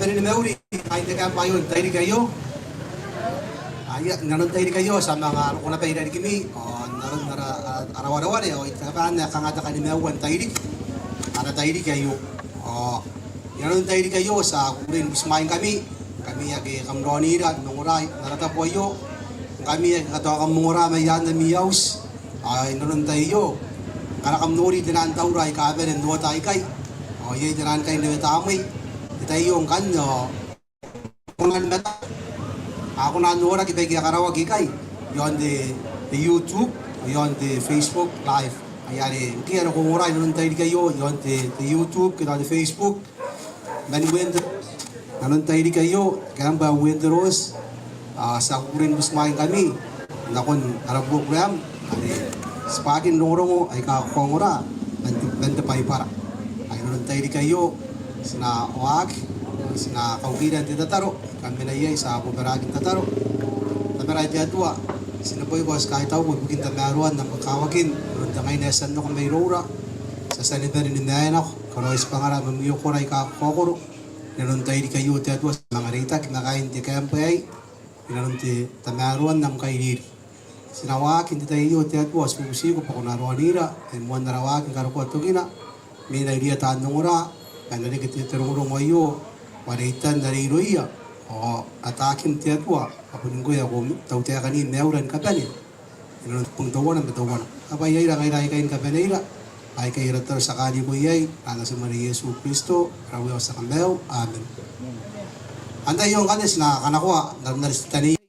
Pero ni Mauri, ay teka pa yun, tayo kayo. Ay, nanon tayo kayo sa mga kung na tayo dari kimi. O, nanon araw-araw o itakaan na kangata ka ni Mauwan tayo di. Para tayo kayo. O, nanon tayo kayo sa kurin bismain kami. Kami ay kamronira, nunguray, naratapo ayo. Kami ay katawa kang mungura may yan na miyaws. Ay, nanon tayo. Kara kamnuri dinan tauray kabe ng duwa tayo kay. O, yay dinan kayo na tamay. Tayo yung kanyo. Kung ano mata. Ako na nura kita kaya karawag ikay. Yon the YouTube, yon the Facebook live. Ayari, kaya kung uray nun tayo kayo, yon the YouTube, kita the Facebook. Mani Uenterooti. Nanon tayo kayo, kaya ba Uenterooti sa kurin busmain kami. Nakon arabuk ram. Spakin nuro mo ay kakongura. Bente pa para. Ay nanon tayo kayo. Sina wag, sina kaugiran ti tataro, kami na iyay sa bubaragin tataro. Tameray ti atwa, sina po yung kahit tao, bugin tamaruan ng pagkawagin, runda ngay nesan no kung may rora, sa sanita rin ninayan ako, karois pangarap, mamiyo ko ray kakokoro, nanuntay di kayo ti atwa, sa mga rita, kinakain ti kayampay, pinanunti tamaruan ng kainiri. Sinawakin ti tayo ti atwa, susi ko pa kung naruan nira, imuan narawakin karukuat to gina, may naidiya tanong ura, kanda ni kita terurong ayo, waritan dari roya, o atakin tiat wa, apa nunggu ya ko tau tiak kanin neuran kapani, ini pengtawanan pengtawanan, apa yai rangai rai kain kapani ira, ay kay rater sakali mo yai, ana sa Maria Yesu Kristo, rawi sa kambeo, amen. Anda yung kanis na kanakwa, naris tani.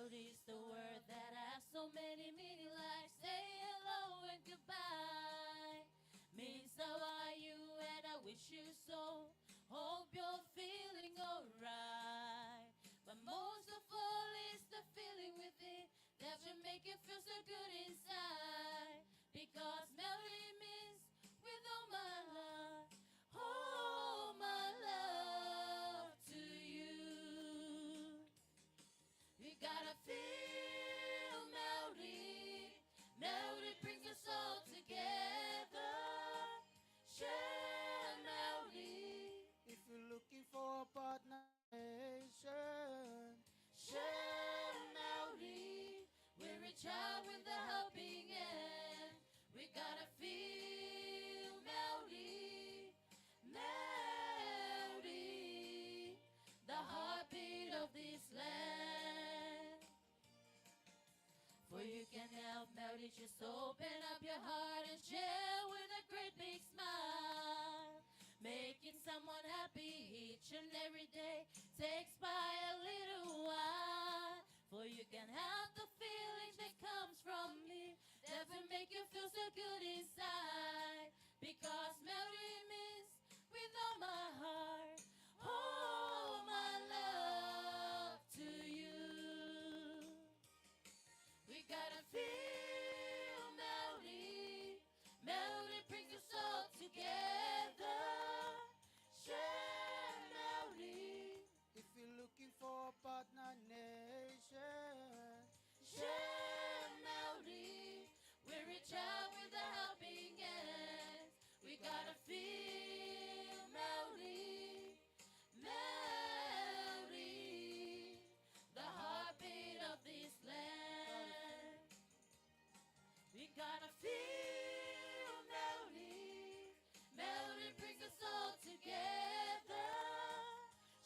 Melodies, the word that has so many meaning, like say hello and goodbye. Means how are you and I wish you so. Hope you're feeling alright. But most of all is the feeling within that will make you feel so good inside. Because melody means with all my heart, all my love to you. We gotta feel melody. Melody brings us all together. Share melody. If you're looking for a partner nation, Share melody. We reach out with a helping hand. We gotta feel melody. Melody. The heartbeat of this land. For you can help melody, just open up your heart and share with a great big smile. Making someone happy each and every day takes by a little while. For you can have the feeling that comes from me that will make you feel so good inside. Because melody means with all my heart, all my love to you. We gotta feel melody. Melody brings us all together. Share melody. if you're looking for a partner nation, Share melody. We reach out with a helping hand. We gotta feel melody. Melody. The heartbeat of this land. We gotta feel melody. Melody brings us all together.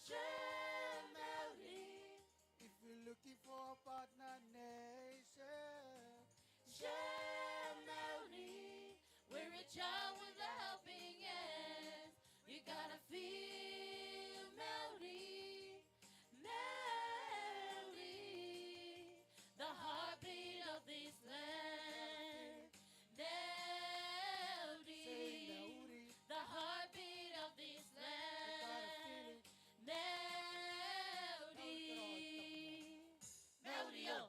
Share melody. if you're looking for a partner nation, Share melody. We reach out with a helping hand. You gotta feel melody. Melody. The heartbeat of this land. Melody. say melody, The heartbeat of this you gotta feel land. it. Melody. Melody, oh.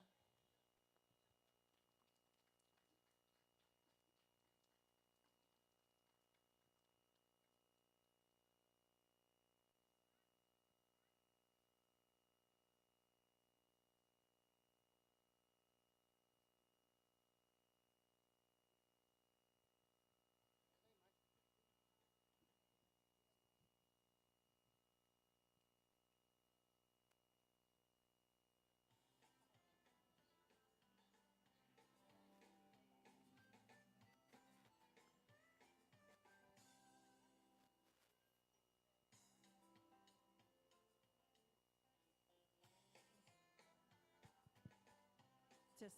Just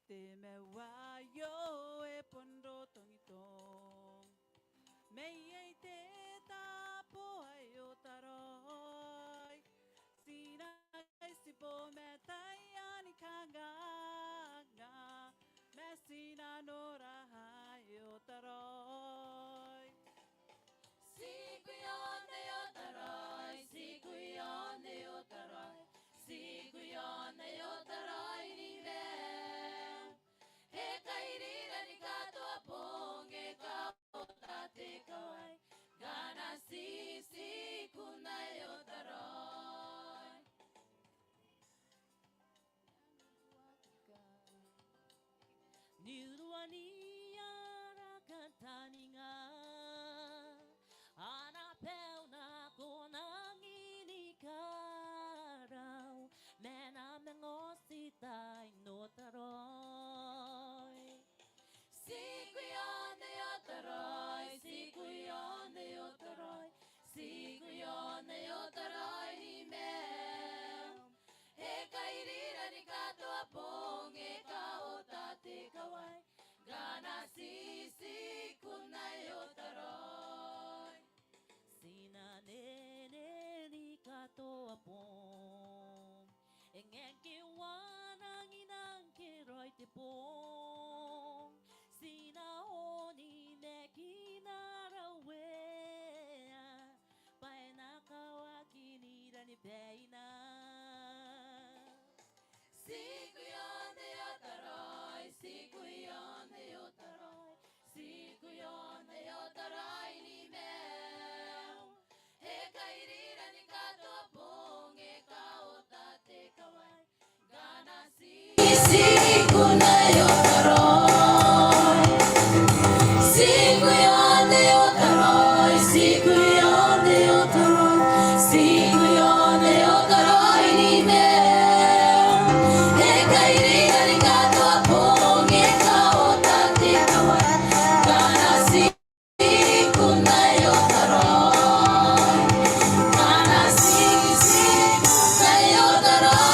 Te me wayo e pondo tongitong Me ei te tapo ai o taroi Sina kai sipo me tai ani kanganga Me sina nora hai o taroi Siguione o taroi Siguione o taroi Siguione o taroi ni me He kairira ni katoa ponge ka o tate kawai Gana sisi kunai o taroi Niruani ara kantani nga Ana peuna konangi ni karau Mena mengositai no taroi Siguione o taroi Siguione o taroi Siguione o taroi ni mel He kairira ni katoa ponge ka o tate kawai Gana tipong sinaoni nekinarawe paenakawakini ni beina siku yonde yotaroy siku yonde yotaroy siku yonde yotaroy ni meu ekairira ni katopong ekaotate kawai gana siku na yotaroy siku yonde yotaroy siku yonde yotaroy siku yonde yotaroy ni meu ekairira ni katopong ekaotate kawai gana siku na yotaroy gana siku na yotaroy.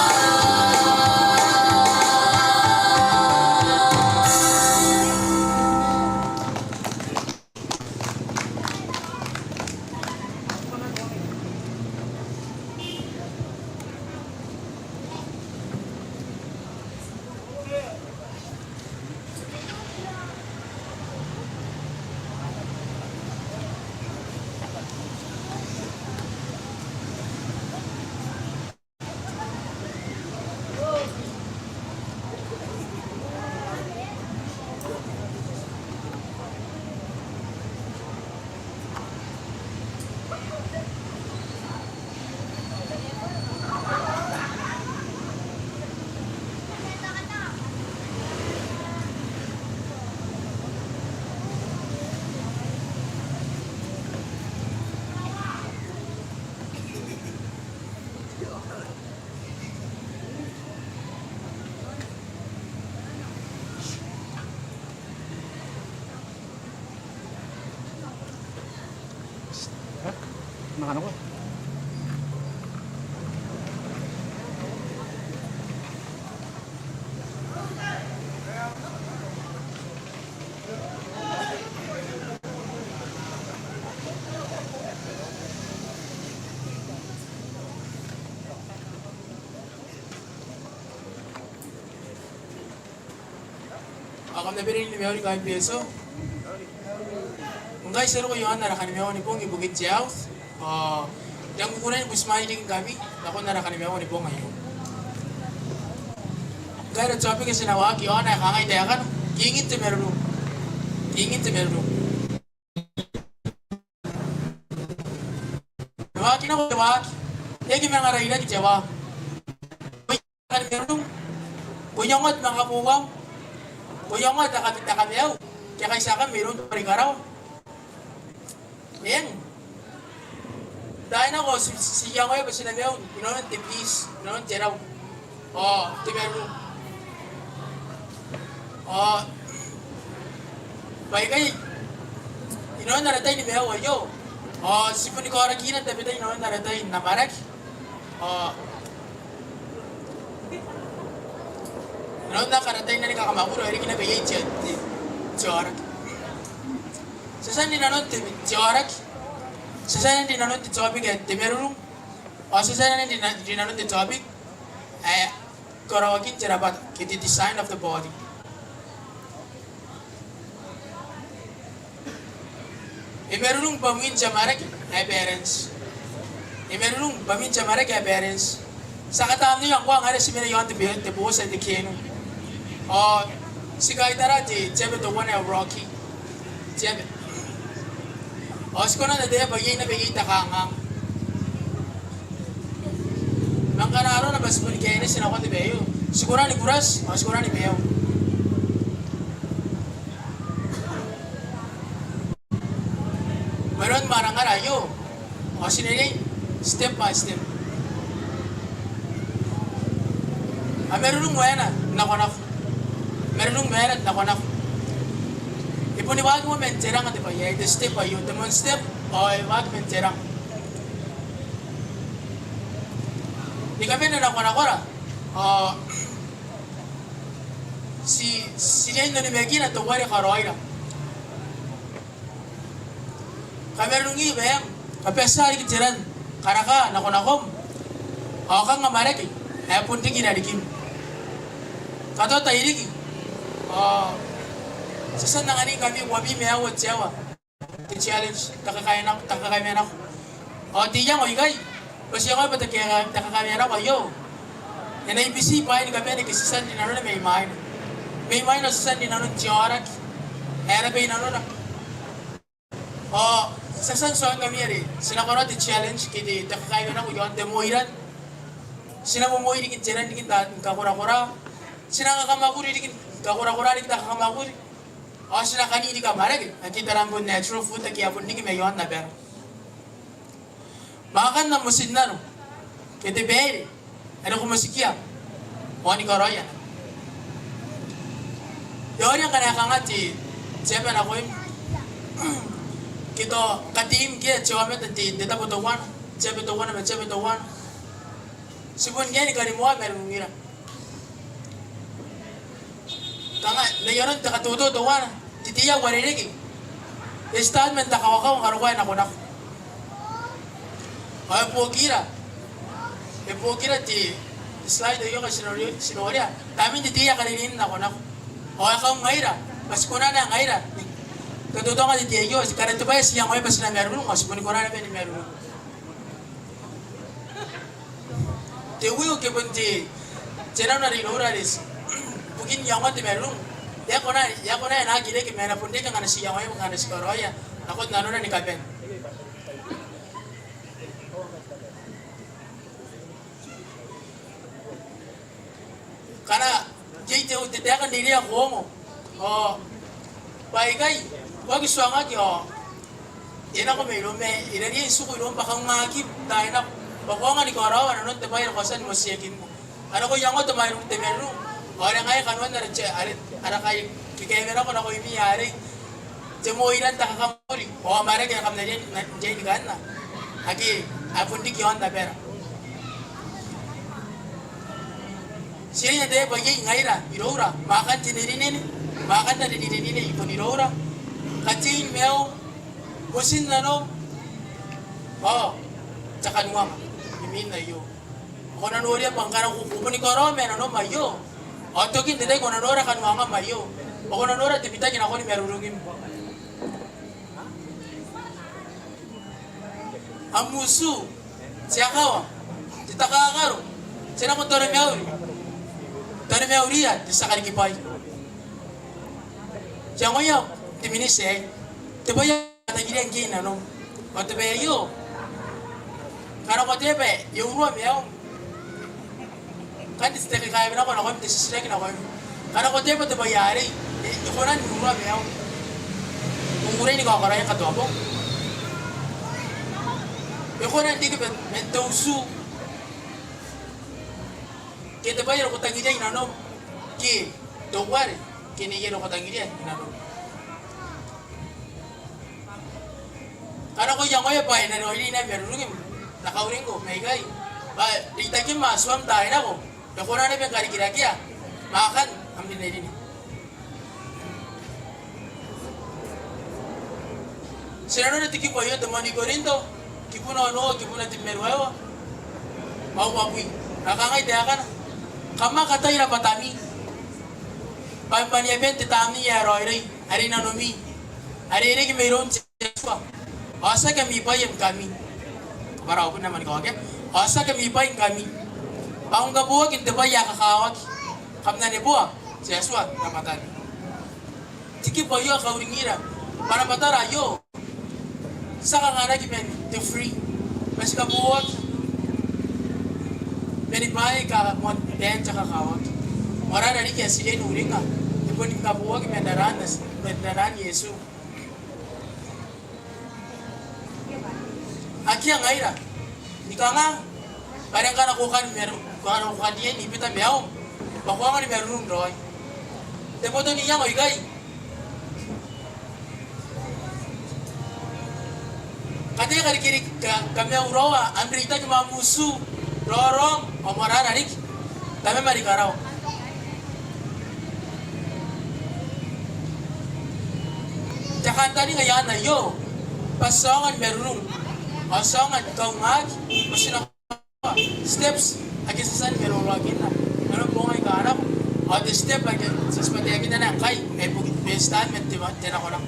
Mga ano ko? Ako na birin ni Meori kahit peso. Kung guys, saro ko yun, narakan ni Meori pong ibugit siyaw. Yang kukunan busmay din kami, ako narakan ni Meori pong ngayon. Gaya topic kasi nawaki, yun, nakakangay tayo kan, kingin to meron. Kingin to meron. Nawaki na ko, nawaki. Yagi mga rayna ki Jawa. Kan meron. Kunyongot mga puwang. Kunyongot nakapita kami yaw. Kaya kaysa ka meron paring araw. Ayan. Dahil ako, siya ko yun, basta na meron. Inoon, tipis. Inoon, tiraw. Timeron. Baik kayo. Inoon, naratay ni Mehaw, ayo. Sipon ni Korakinan, tapi tayo inoon, naratay na marak. Inoon, nakaratay na ni Kakamakuro, hindi kinabigay Tiyorak. Sasan ni nanon Tiyorak. Sasan ni nanon Tiyorak at Timerung. Sasan ni nanon Tiyorak. Korawakin Tirabat, kiti design of the body. Imerulung bamin jamarak appearance. Imerulung bamin jamarak appearance. Sa katam niyo ang kuwang si Mira yon te buhos at keno. Si Kaitara di Jebe the one of Rocky. Jebe. Siko na de bagay na bigay takangang. Mangkararo na bas pun kene sinako ti Betio. Siguro ni Kuras, siguro ni Betio. Meron marangar ayo. Sinilay step by step. Meron nung wena nakonak. Meron nung wena nakonak. Ipuniwag mo menterang at iba. The step ayo. The one step. Wag menterang. Di kami na nakonakora. Si Len ni Megina to wari karoira. Kameron ngi bayang kapesa ri kiran karaka nakonakom. Ka nga maraki. Punti ginadikim. Kato tayiri Sasa nangani kami wabi meawat jawa. The challenge takakaya na. Tiyang o igay. Kasi ako ba takakaya na yo. Yan ay bisi pa ini kami ni kisisan din ano na may main. May main na sisan din ano tiyarak. Era ba inano na. Sasan soan kami yari. Sinakaro the challenge kiti takakaya na ko yon demoiran. Sinamumoy dikin tiran dikin kakura-kura. Sinakakamaguri dikin kakura-kura dikin kakamagur. Sila kanini ka marag. Kita lang po natural food na kaya po hindi kami yon na pero. Makan na musin na no. Kete beri. Ano kung masikya? Wani ka roya. Yun yung kanakanga ti. Siya na ko yung. Kito katim kaya chiwamet na ti. Dita po tawan. Siya po tawan naman. Siya po tawan. Sibun kaya ni kanimuha meron mong gira. Tanga, na yun ang takatuto tawan. Titiya warinig eh. Istad man takawakaw ang karukuyan ako na. Ay po gira. E po gira ti slide ayo ka sinorya. Tamin titiya kaninin ako na. O akaw ngaira. Mas kuna na ngaira. Katuto nga titiya yo. Karito ba siya ngayon pas na meron. Mas puni kuna na ba ni meron. Ti uyo ke bunti. Jena na rin uralis. Bugin yang ti meron. Ya kona na gile ke mera pundi ka ngana siya ngayon ngana si koroya. Ako nano na ni kapen. Karena jadi tidak akan diri aku ngomong. Baik ay, wag suanga ki ina ko may lume, ina niya suko ilong bakang ngakip dahil na bakuangan ni karawan ano te bayar kasan mo siyakin mo. Ano ko yang mo te bayar te meru. Orang kaya kanwan na rece arit ara kay kikemera ko na ko imiyari. Temo ilan ta kakamuri. Mare kaya kam na din jay ni ganna. Aki apundi ki on ta pera. Siya de bagi ngaira irora makan tinirinin makan na dininin ipon irora katin meo musin na no tsaka nuwa imin na yo ko na nuwa pangkarang kukupo ni korome na no mayo tokin dede ko na nuwa kan mga mayo ko na nuwa tipita kina ko ni merurungin ang musu siya kawa titakakaro sila ko tore meawri tani me auria di sakari kipai. Jangan ya dimini se. Tebo ya kata gini angin ano. Waktu be yo. Karena kau tebe yo ruam ya. Kan di setiap kaya bina kau nak kau di setiap kena kau. Karena kau tebe tebo ya hari. Kau nan ruam ya. Umurnya ni kau korang yang kata apa? Kau nan di kebet mentausu. Kita bayar ko tangidia inano ki doware kini yero ko tangidia inano kana ko yang oya pa ina no ina merungim nakauring ko may gay ba ditaki maswam tayo na ko ko na ne kari kira makan ambil na din sinano na tiki ko yo tamani ko rin to kipuna timmerwa mau wapui nakangay dia kan kama katay na patami. Pampaniyaben titami ya roiray. Hari na numi. Hari ini mayroon siya. Asa kami pa yung kami. Baraw ko naman ko agad. Asa kami pa yung kami. Paung gabuwag hindi ba ya kakawag. Kamna ni buwa. Siya suwa na patami. Tiki pa yung kauringira. Para patara yo. Saka nga nagimen. The free. Mas kabuwag. Jadi baik kalau mau dan cakap kawat, orang dari kiasian uring ah, ibu ni kabuah ke mendaran Yesus. Aki yang aira, ni kanga, kadang kadang aku kan dia ni pita meau, bakuangan ni merung roy. Tapi tu ni yang oigai. Katanya kali kami urawa, Andrita cuma musuh. Lorong omoran adik tapi mari karau jakan tadi ngayan na yo pasongan merunung pasongan kau ngag masina steps agi sasan merung lagi na ano bongay ka anak the step like sa spategi na lang kay may statement di ba tira ko lang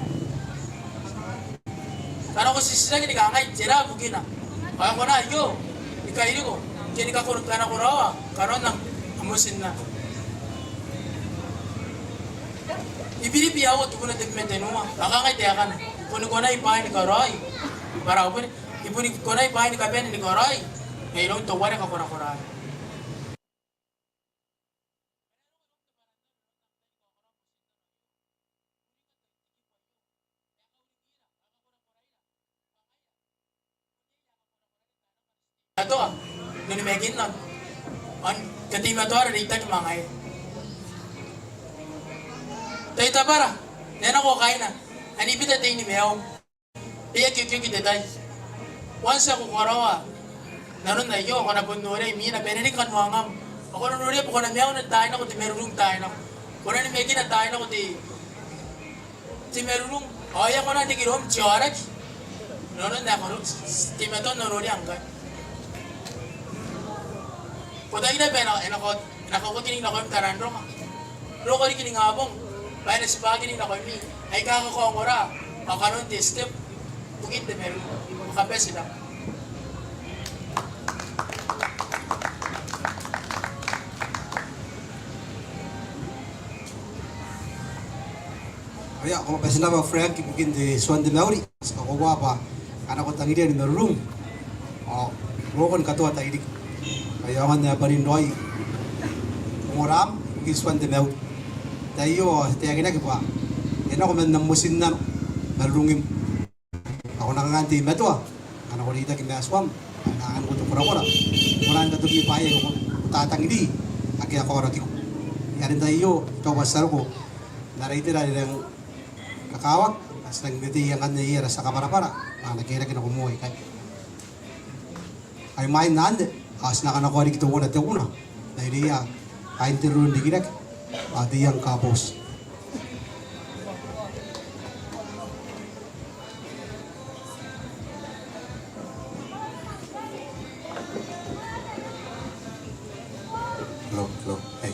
kano ko sisira gini kangay tira bugina kaya ko na yo ikaili ko kini ka kurut kana ko rawa karon nang amusin na ibili piyawo tu kuna degmente numa akangay tiakan puno ko na ipahin ni karay para ko ibuni ko na ipahin ni kapen ni karay ngayon to wala ka kuray Ato nuni megin non on katima to ara dita ki mangay Taita para nena ko kain na ani bita tay ni meow iya kyu ki detay once ako karawa naron na yo ako na bunure mi na beneni kan wangam ako na nuri ako na meow na tayo na ko ti merulung tayo na ko na ni megin na tayo na ko ti merulung ay ako na digirom charak naron na ako ti meto nuri angay Kota ina pena enako kining na ko yung tarandro ka. Ro ko kining abong. Bayan na si kining na ko mi. Ay kakako ang ora. Makaroon di step. Bukit de meron. Makape sila. Kaya kung kasi na ba Frank bugin de Swan de Mauri. Sa ko pa. Anak ko tangi din na room. Oh, ro kon kato ta idik. Kaya man na parindoy. Umuram, kiswan de mew. Tayo, tiya gina pa. Yan ako man namusin na marungim. Ako nakanganti meto ah. Ano ko dito kinaswam. Anaan ko to kura-kura. Wala na to gipaya ko tatang hindi. Aki ako ora ko. Yan tayo, ikaw wasar ko. Naraitira ng kakawak. As nagmiti yang kaniyera sa kapara-para. Nagkira kinakumuhay kay. Ay main nande. As nakanakuha rin kito una ito una. Dahil iya, kain tirulong di kinak. Di yang kapos. Hello, hey.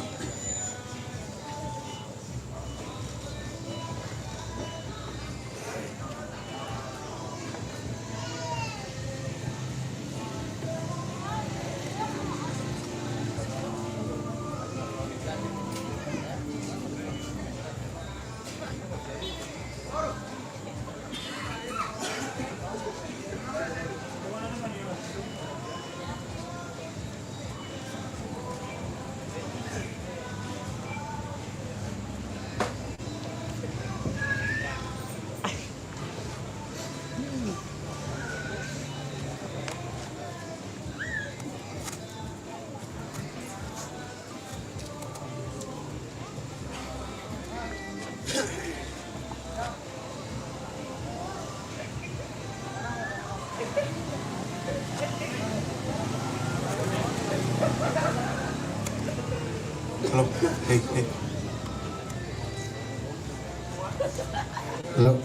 Hello, hey.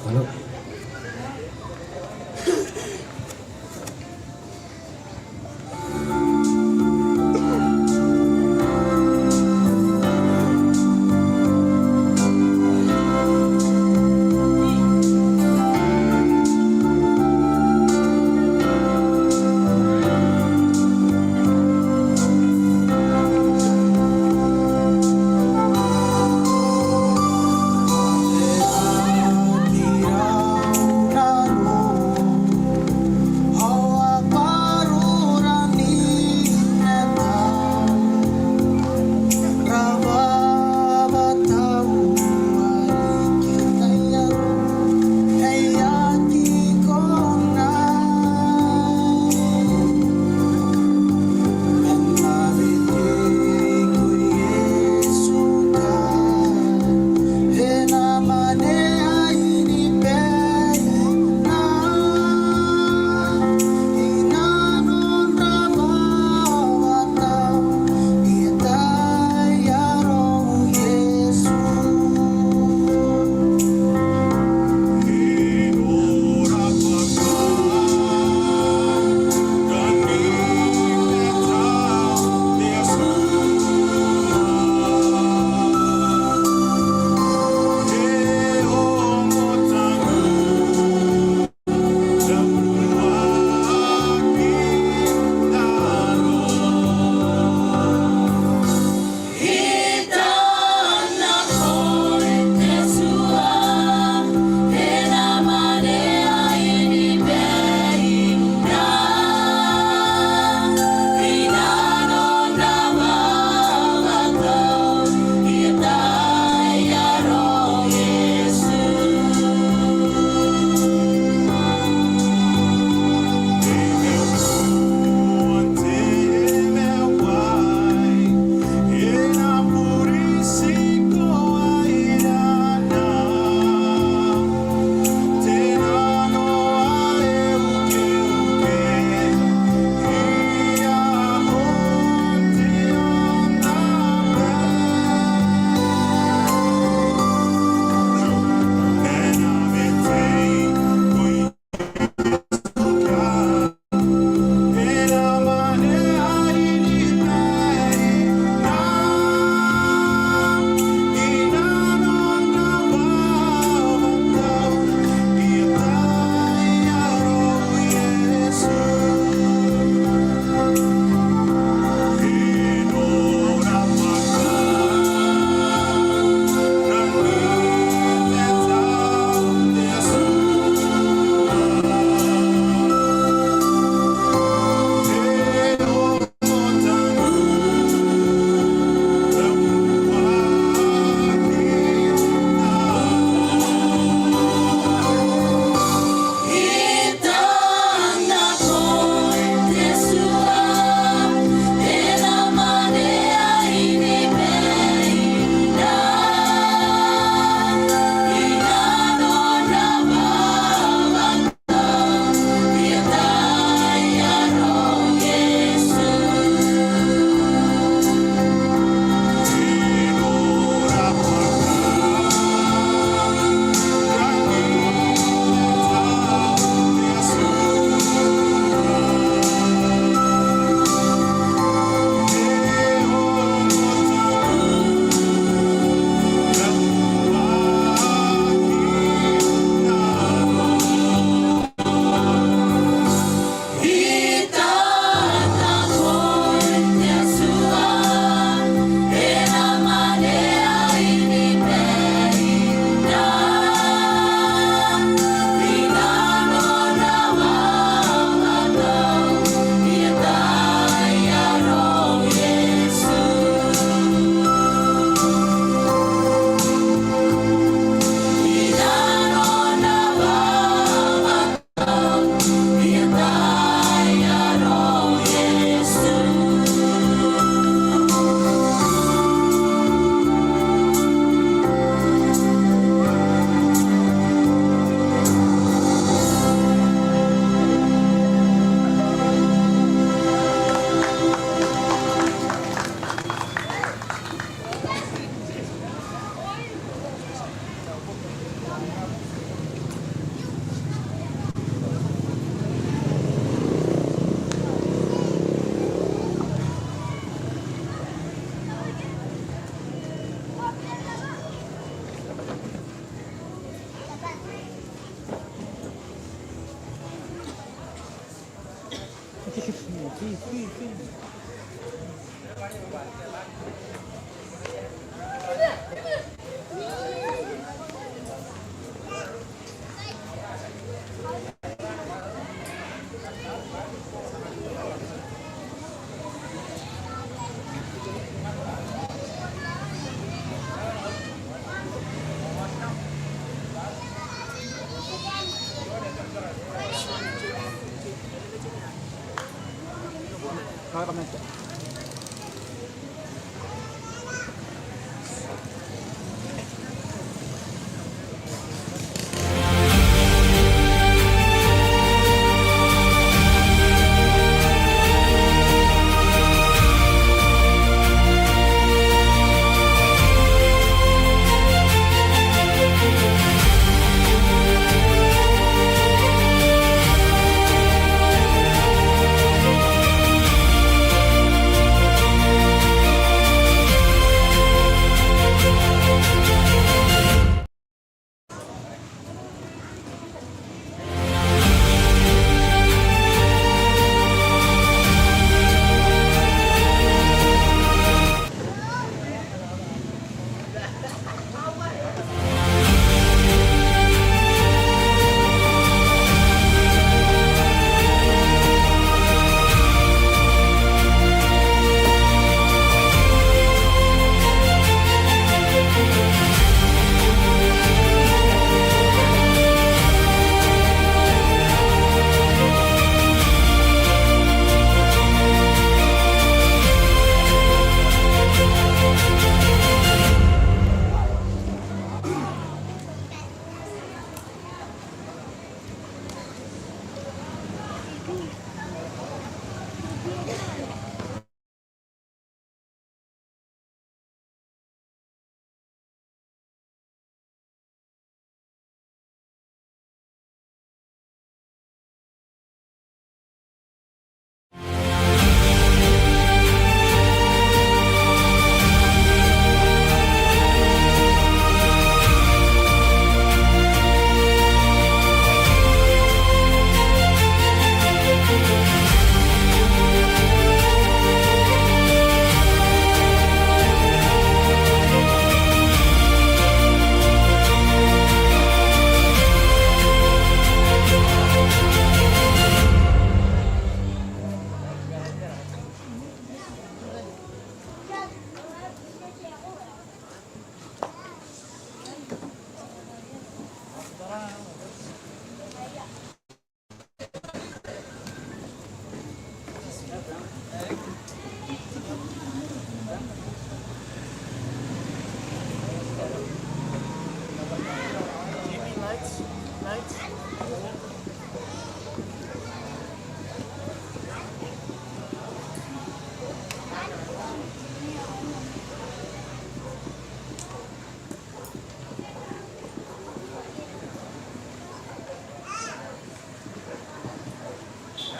Hello. Tira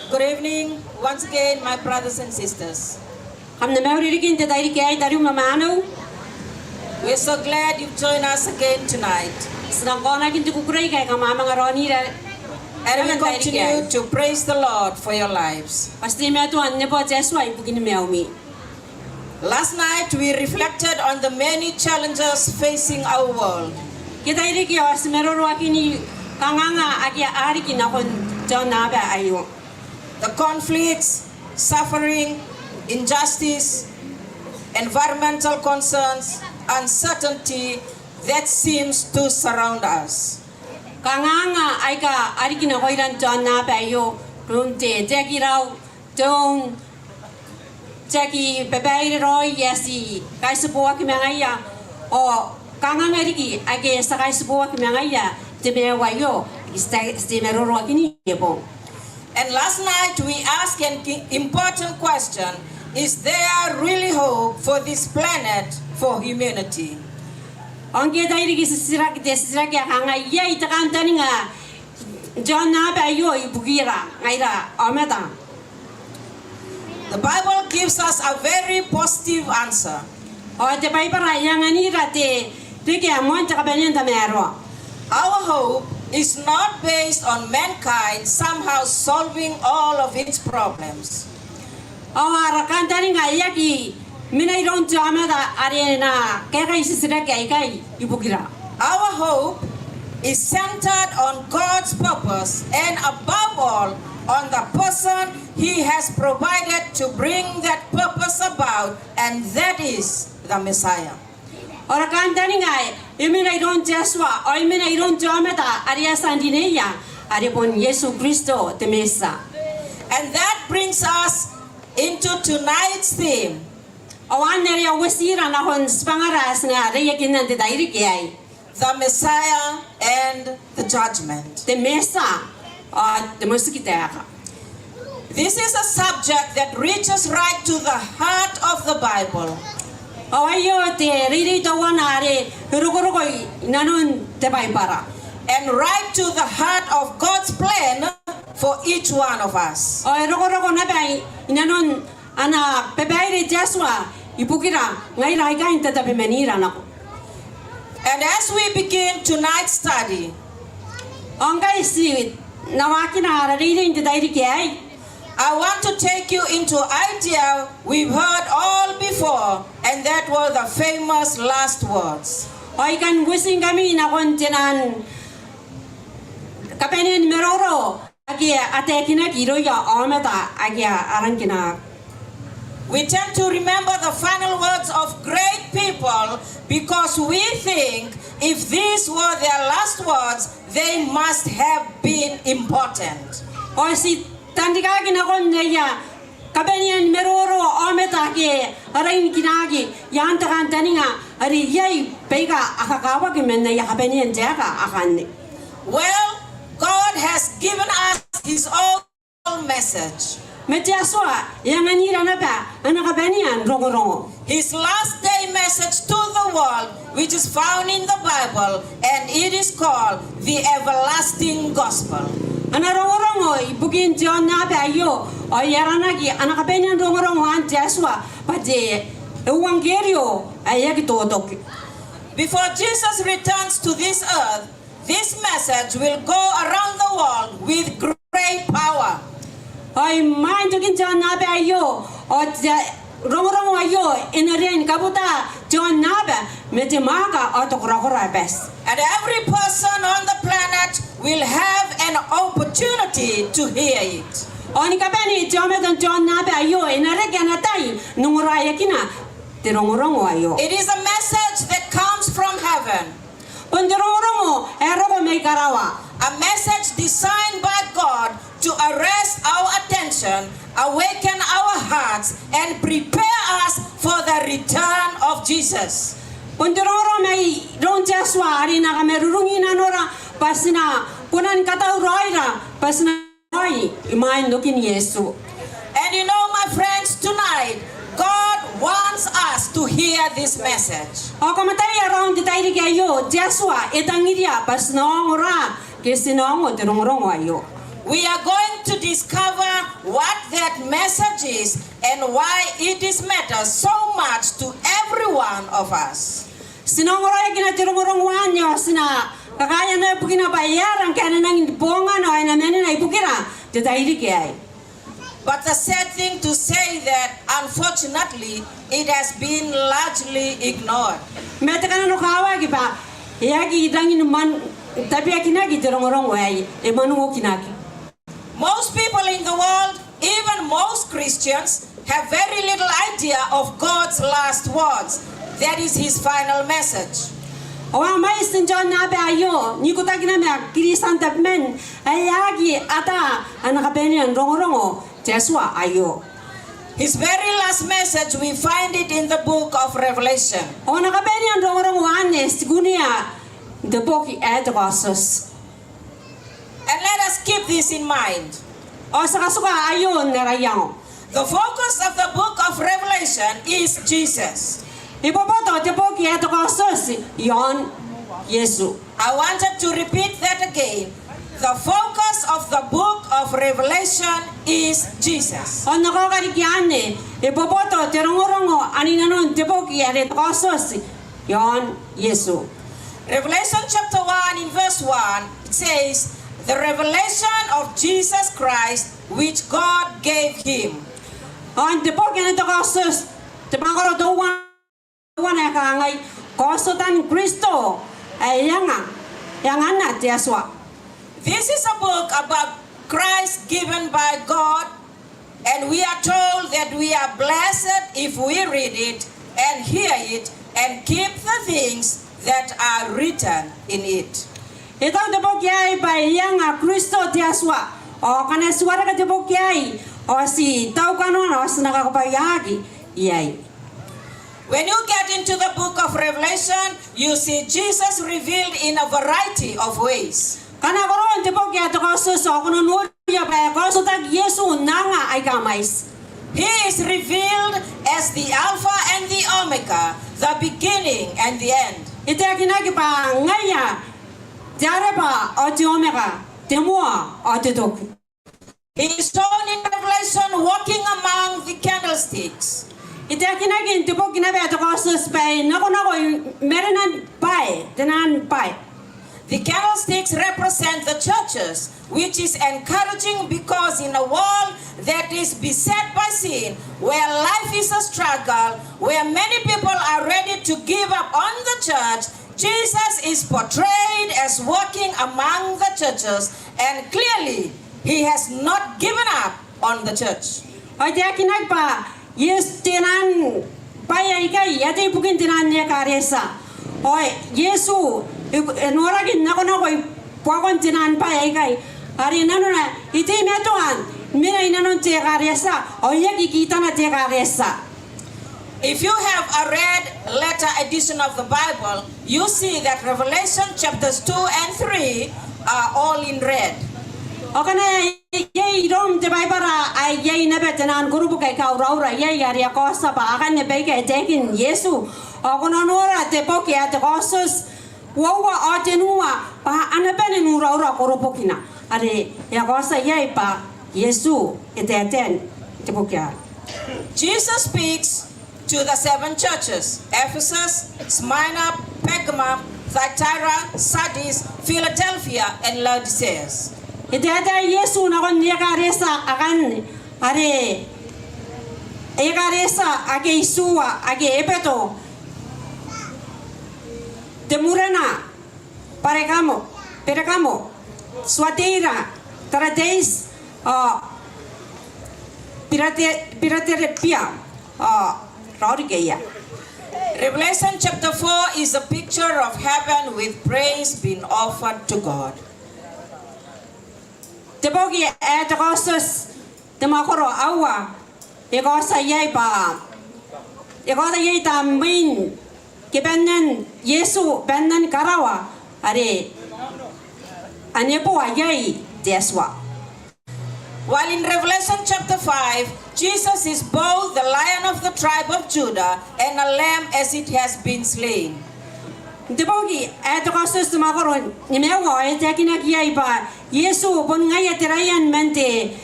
Good evening, once again, my brothers and sisters. Hamna mauririkin te dairi ke ai daru mamano. We're so glad you've joined us again tonight. Sedang kona kin tu kukurai kai kama mangaroni da. And we continue to praise the Lord for your lives. Pasti me tu anne po Yesu ai bugini meumi. Last night we reflected on the many challenges facing our world. Ke dairi ke asmero roakini kanganga akia ari kinakon jona ba ayo. The conflicts, suffering, injustice, environmental concerns, uncertainty that seems to surround us. Kanganga ai ka ari kinakoiran jona ba ayo. Runte jakirau don Jackie bebaire roi yasi kai sebuah kemangaya o kanganga riki age sa kai sebuah kemangaya te me wayo ste me roro kini yebo. And last night we asked an important question: is there really hope for this planet for humanity? Angke dai riki sisira ya hanga ye itakan taninga jona ba yo ibugira ngaira ameda. The Bible gives us a very positive answer. O te pai para yang ani rate riki amon ta kabenen ta mero. Our hope is not based on mankind somehow solving all of its problems. Awara kantani ngaya ki mina iron jama da arena kai sisira kai ibugira. Our hope is centered on God's purpose and above all on the person He has provided to bring that purpose about, and that is the Messiah. Ora kantani ngai imina iron Joshua o imina iron jama da aria sandineya ari pon Yesu Kristo te mesa. And that brings us into tonight's theme. Awan nere wasira na hon spangaras nga reyakinan de dairi kiai. The Messiah and the judgment. The mesa the musikitaka. This is a subject that reaches right to the heart of the Bible. Awayo te riri to wanare rugurugo nanon te baibara. And right to the heart of God's plan for each one of us. O rugurugo na bai nanon ana pepeire Joshua ipukira ngai raiga inta tabe menira nako. And as we begin tonight's study, Ongai si nawakina riri inta dairi kiai. I want to take you into idea we've heard all before, and that were the famous last words. Oi kan wishing kami na kon tenan kapenin meroro agia atekina kiro ya ometa agia arangkina. We tend to remember the final words of great people because we think if these were their last words, they must have been important. Oi si tandika kina kon ya kapenin meroro ometa ke arang kinagi yan takan taninga ari yai pega akakawa ki menna ya kapenin jaga akanni. Well, God has given us His own message. Metiaswa yang anira na pa anakapenian rongo. His last day message to the world, which is found in the Bible, and it is called the everlasting gospel. Ana rongo ibukin John na pa yo o yaranagi anakapenian rongo an Joshua pati ewangelio ayagi totok. Before Jesus returns to this earth, this message will go around the world with great power. Oi mind to John na pa yo o rongo yo inarin kabuta John na pa metimaka o tokrakora best. And every person on the planet will have an opportunity to hear it. Oni kapeni jometon John na pa yo inaregana tai nunguraya kina rongo ayo. It is a message that comes from heaven. Ponderongo erogo me karawa. A message designed by God to arrest our attention, awaken our hearts, and prepare us for the return of Jesus. Ponderongo me don Joshua ari na kamerurungi na nora pasina kunan kata uroira pasina oi imain dokin Yesu. And you know, my friends, tonight God wants us to hear this message. O kamatay around the tairi kayo Joshua etangiria pasnongora kesinongo terongo ayo. We are going to discover what that message is and why it is matters so much to every one of us. Sinongora kina terongo anyo sina kakaya na pukina bayaran kana nang bonga no ina menina ipukira te tairi kay. But the sad thing to say that unfortunately it has been largely ignored. Mete kana no kawa kipa yaki idangin man tapia kinaki terongo ay e manu kinaki. Most people in the world, even most Christians, have very little idea of God's last words. That is His final message. Awa mai John na ba ayo ni ko tagina me kirisan tapmen ayagi ata anakapenian rongo Joshua ayo. His very last message, we find it in the book of Revelation. O nakapenian rongo anes gunia the book at the Gospels. And let us keep this in mind. O sakasuka ayo narayang. The focus of the book of Revelation is Jesus. Ipopoto the book at the Gospels yon Yesu. I wanted to repeat that again. The focus of the book of Revelation is Jesus. O nakakarikiane ipopoto the rongo aninanon the book at the Gospels yon Yesu. Revelation chapter 1 in verse 1, it says, the revelation of Jesus Christ which God gave him. On the book and the Gospels, the Bangaro do one kangay Kosotan Christo ayanga yangana Joshua. This is a book about Christ given by God, and we are told that we are blessed if we read it and hear it and keep the things that are written in it. Ito the book yay by yanga Christo Joshua. O kana suara ka the book yay o si tau kanon o si nakakapayagi iyay. When you get into the book of Revelation, you see Jesus revealed in a variety of ways. Kana karon te po kaya to kaso so kuno nuya pa kaso tag Yesu nanga ay kamais. He is revealed as the Alpha and the Omega, the beginning and the end. Ite kinagi pa ngaya jare pa o ti omega te mua o te tok. He is shown in Revelation walking among the candlesticks. Ite kinagi te po kinabe to kaso spay nako merenan pai tenan pai. The candlesticks represent the churches, which is encouraging because in a world that is beset by sin, where life is a struggle, where many people are ready to give up on the church, Jesus is portrayed as walking among the churches, and clearly he has not given up on the church. Ite kinag pa yes tenan pai ay kai ate bukin tenan niya karesa. Oy Yesu noragin nako pokon tinan pa ay kay ari nano na iti metuan mina inanon te karesa o yakikita na te karesa. If you have a red letter edition of the Bible, you see that Revelation chapters 2 and 3 are all in red. O kana yay rom te bai para ay yay na betenan grupo kay kauraura yay ari ako sa pa akan ne bai kay tekin Yesu o kono nora te poki at kosos wawa o tenua pa anabene nuraura grupo kina ari ya kosa yay pa Yesu eteten te poki. Jesus speaks to the 7 churches: Ephesus, Smyrna, Pergamum, Thyatira, Sardis, Philadelphia, and Laodicea. Itata Yesu na kon niya karesa akan are karesa age Isua age Epeto Temurana Perekamo Swatira Taradeis Piraterepia Rodigeya. Revelation chapter 4 is a picture of heaven with praise being offered to God. Tepogi et costas temakoro awa egosa yay pa egosa yay tamin kebennen Yesu bennen karawa are anepo yay deswa. While in Revelation chapter 5, Jesus is both the Lion of the tribe of Judah and a lamb as it has been slain. Tepogi et costas temakoro nimewa et yakinaki pa Yesu pon ngaya terayan mente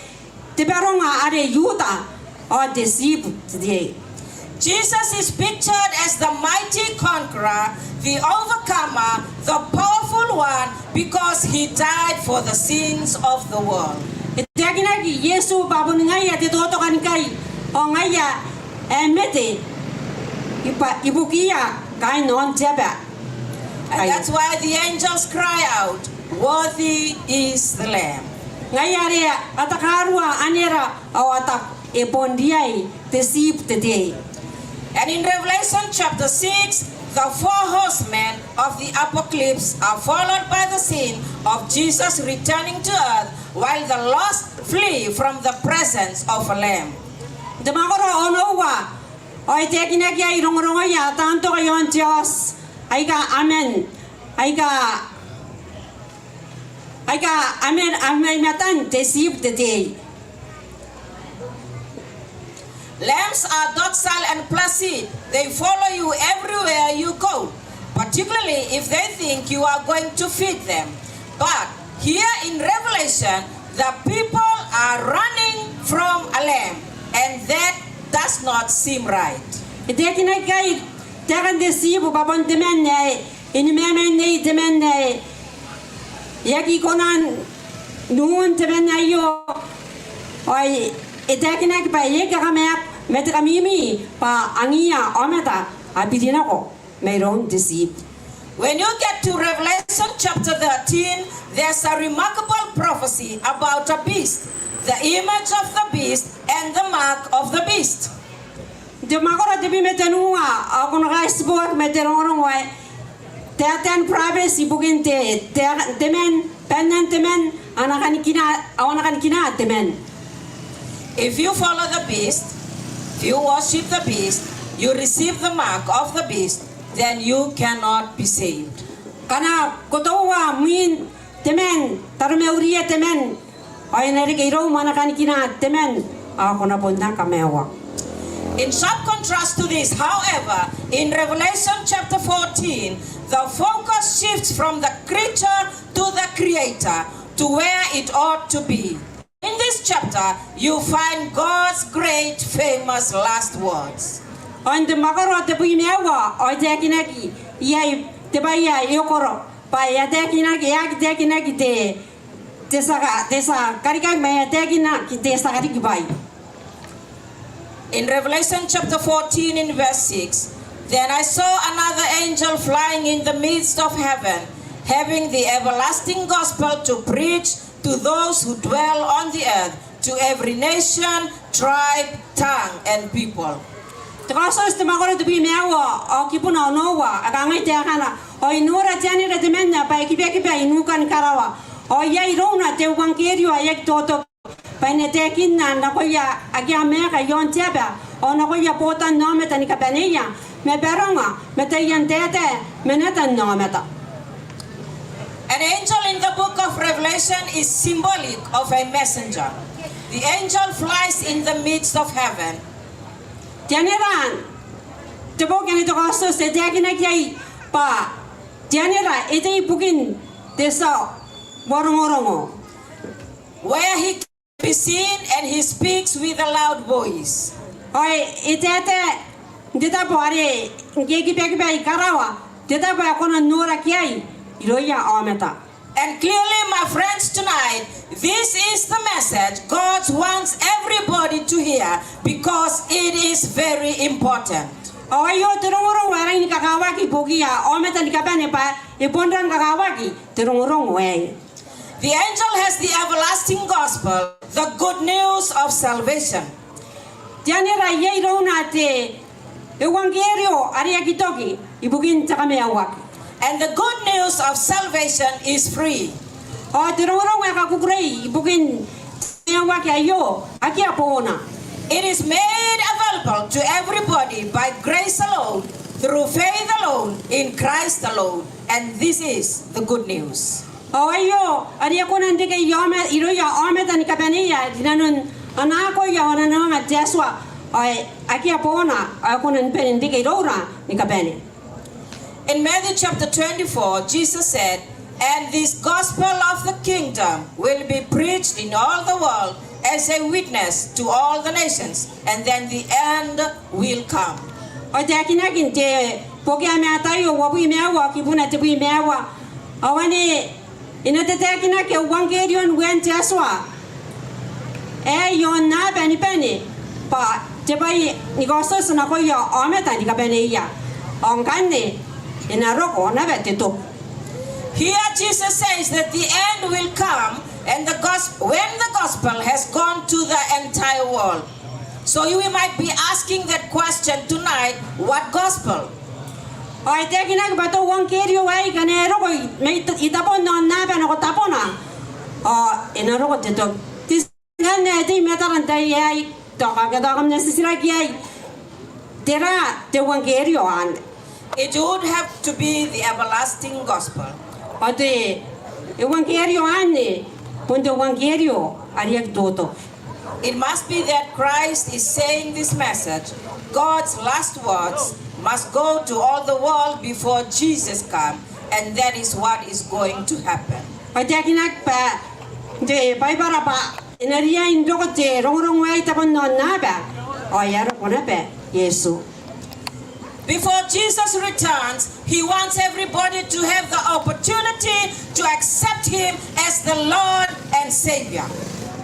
tebaronga are yuta or deceive today. Jesus is pictured as the mighty conqueror, the overcomer, the powerful one, because he died for the sins of the world. Itaginagi Yesu babon ngaya te toto kan kai o ngaya emete ibukia kai non teba. And that's why the angels cry out, "Worthy is the Lamb." Ngayare atakarua anera o atak epondiai deceive today. And in Revelation chapter 6, the 4 horsemen of the apocalypse are followed by the scene of Jesus returning to earth while the lost flee from the presence of a lamb. Demakoro onowa o itekinagi ay rongorongo ya tanto kayon Diyos ay ka amen ay ka amen matan deceive today. Lambs are docile and placid. They follow you everywhere you go, particularly if they think you are going to feed them. But here in Revelation, the people are running from a lamb, and that does not seem right. Itekinagi takan deceive babon temen inimemen nei temen yaki konan nuun temen ayo oi itekinagi pa yeka kamek metrakamimi pa angia ometa abidina ko mayroong deceive. When you get to Revelation chapter 13, there's a remarkable prophecy about a beast, the image of the beast and the mark of the beast. Demakoro debi metenua ako nakaisbuak meterong wai teaten privacy bugin te temen penen temen anakan kina temen. If you follow the beast, if you worship the beast, you receive the mark of the beast, then you cannot be saved. Kana kotowa min temen tarme uria temen ay nari kairo manakan kina temen ako na punta kamewa. In sharp contrast to this, however, in Revelation chapter 14, the focus shifts from the creature to the creator, to where it ought to be. In this chapter, you find God's great famous last words. On the makaro te pui mewa o te kinaki yai te baya yokoro pa ya te kinaki ya te kinaki te sa karikang me te kinaki te sa kariki bai. In Revelation chapter 14 in verse 6, then I saw another angel flying in the midst of heaven, having the everlasting gospel to preach to those who dwell on the earth, to every nation, tribe, tongue, and people. Tekasos te makoro te pui mewa o kipuna nowa akangai te akana o inura tiani re te menya pa kipe inukan karawa o yai rona te wangerio ayek toto paine te kinna na koya agia meka yon tiaba o na koya pota nometa ni kapeneya me beronga me te yantete meneta nometa. An angel in the book of Revelation is symbolic of a messenger. The angel flies in the midst of heaven. Tianiran te bokeni tekasos te akina kiai pa tianira ite ipukin te sa warongorongo Where he can be seen and he speaks with a loud voice. oi itete dita pare ngeki peki karawa dita pa kono nora kiai iroya ameta. And clearly, my friends, tonight, this is the message God wants everybody to hear because it is very important. Ayo terungurung warang ni kakawaki pogia ameta ni kapane pa ipondran kakawaki terungurung we. The angel has the everlasting gospel, the good news of salvation. Tianira yei rona te ewangelio aria kitoki ibukin takame awaki. And the good news of salvation is free. O terungurung we kakukurei ibukin awaki ayo aki apona. It is made available to everybody by grace alone, through faith alone, in Christ alone. And this is the good news. Ayo aria konan deke yome iroya ameta ni kapania dinanun anako ya wana nga Jeswa ay aki apona akonan pen deke irora ni kapani. In Matthew chapter 24, Jesus said, "And this gospel of the kingdom will be preached in all the world as a witness to all the nations, and then the end will come." O te akina kinte poki ame atayo wapi mewa kibuna te bui mewa awani ina te akina ke wangerion Uenterooti yon na penny pa te bai ni gosto na ko yo ameta ni kapene ya ongkane ina roko na beteto. Here Jesus says that the end will come and when the gospel has gone to the entire world. So you might be asking that question tonight, what gospel? Ay te kina ba to wangkerio ay kanero ko may itapon na ben ko tapona. Ina roko teto. Tis ngane te metaran tay ay to kagadakam na sisira kiyay. Tera te wangkerio an. It would have to be the everlasting gospel. Ate evangelio ane punto evangelio ariak toto. It must be that Christ is saying this message. God's last words must go to all the world before Jesus comes, and that is what is going to happen. Ate kinak pa de pai para pa inaria indoko te rong wai tapon non na ba. Oyaro kona pa Yesu. Before Jesus returns, he wants everybody to have the opportunity to accept him as the Lord and Savior.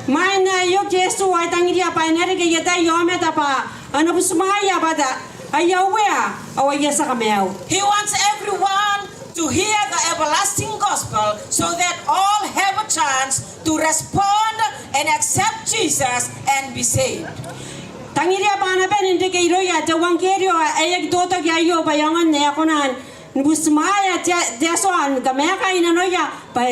Mana yo Yesu ay tangiria pa nere ke yata yome tapa ano busmaya bada ayawea awaya sa kameo. He wants everyone to hear the everlasting gospel so that all have a chance to respond and accept Jesus and be saved. Tangiria pa na ben hindi ke iroya te wangerio ay toto kya yo bayangan ne akonan busmaya Jesuan kameka inanoya pa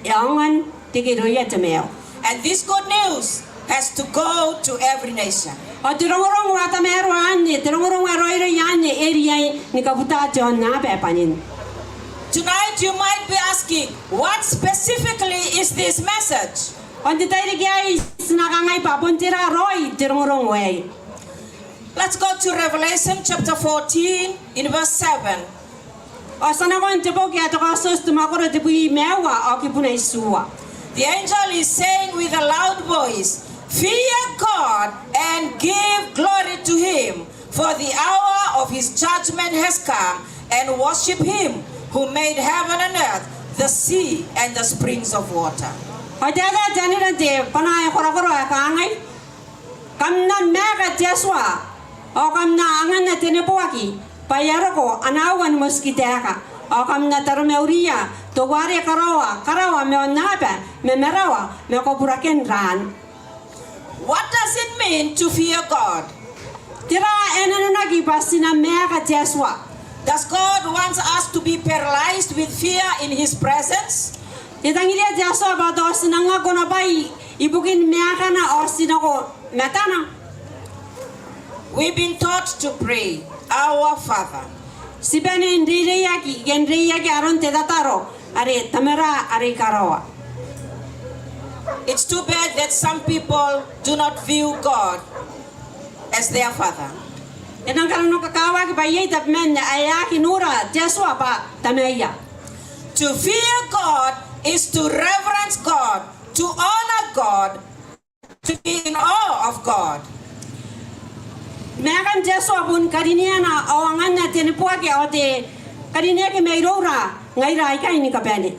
yangan te ke iroya te meo. And this good news has to go to every nation. O te rongorong wata mero ane, te rongorong aroira yane area ni kaputa John na be panin. Tonight you might be asking, what specifically is this message? O te tairi kiai sinakangai papon tira roi te rongorong wei. Let's go to Revelation chapter 14 in verse 7. O sana kon te poki ato kasos te makoro te pui mewa o ki puna isua. The angel is saying with a loud voice, fear God and give glory to him, for the hour of his judgment has come, and worship him who made heaven and earth, the sea and the springs of water. O te aga janira te panai korakoro e kaangai. Kamna mega jeswa. O kamna angana te nepoaki. Payaroko anawan moskiteaka. O kamna taromeuria. Toware karawa me onape. Me merawa me kopuraken ran. What does it mean to fear God? Tira enanagi pasina mega jeswa. Does God want us to be paralyzed with fear in his presence? Itangiria jeswa ba do sinanga kona bai ibukin mega na o sinako metana. We've been taught to pray, Our Father. Sibene ndriyaki gendriyaki aron te dataro. Are tamera are karawa. It's too bad that some people do not view God as their Father. Enang karano kakawa ki bayay tap men ayaki nura jeswa pa tameya. To fear God is to reverence God, to honor God, to be in awe of God. Megan jeswa bun karinia na awangan na tinipuake o te karinia ki mayrora ngaira ikai ni kapene.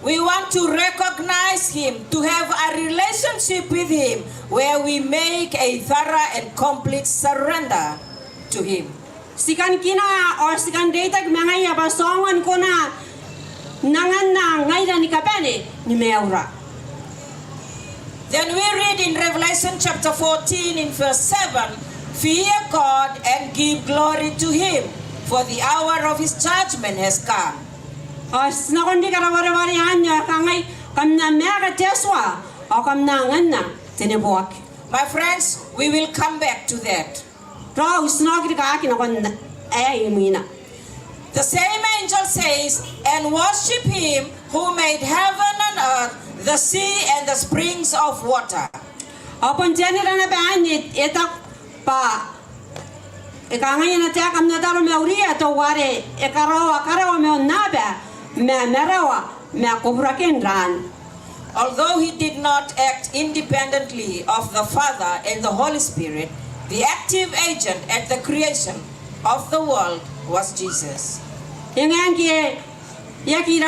We want to recognize him, to have a relationship with him where we make a thorough and complete surrender to him. Sikan kina o sikan data ki mangaya ba songan ko na nangan na ngaira ni kapene ni meura. Then we read in Revelation chapter 14 in verse 7, fear God and give glory to him, for the hour of his judgment has come. O sinakondi karawari anya kangai kamna mega jeswa o kamna nganna tinipuake. My friends, we will come back to that. Rao snogri ka akin ako imina. The same angel says, and worship him who made heaven and earth, the sea and the springs of water. Upon general na banit etak pa ikangay na tiyak am na taro meuria to ware karawa me nabe me merawa me kuburaken ran. Although he did not act independently of the Father and the Holy Spirit, the active agent at the creation of the world was Jesus. Yang yaki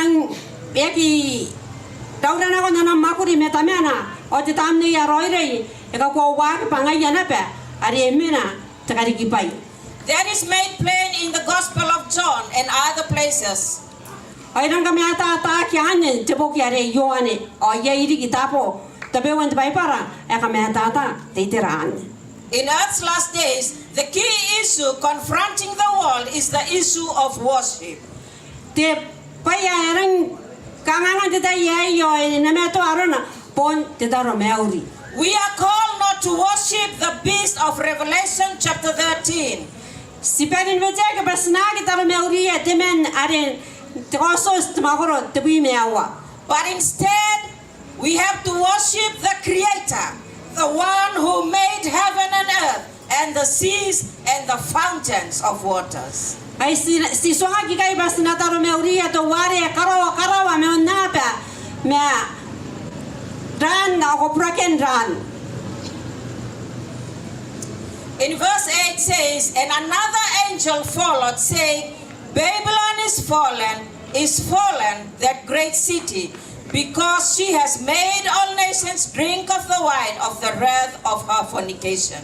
tawra na ko na makuri metamena o ti tamni ya roire eka ko wa pangaya na pe ari emina takari kipai. That is made plain in the Gospel of John and other places. Ay nang kami ata kiane tebo kiare yoane o ye iri kitapo tabe wan bai para e kami ata titiran. In Earth's last days, the key issue confronting the world is the issue of worship. Te paya erang kangangan tita ye yo na meto arona pon tita romeuri. We are called not to worship the beast of Revelation chapter 13. Si perin vejega basnagi taro meuri temen aren tekosos tmakoro tebi meawa. But instead, we have to worship the Creator, the one who made heaven and earth, and the seas and the fountains of waters. Ay si songa ki kai basna taro meuri to ware karawa me onapa me ran ako braken ran. In verse 8 says, and another angel followed, saying, Babylon is fallen, that great city, because she has made all nations drink of the wine of the wrath of her fornication.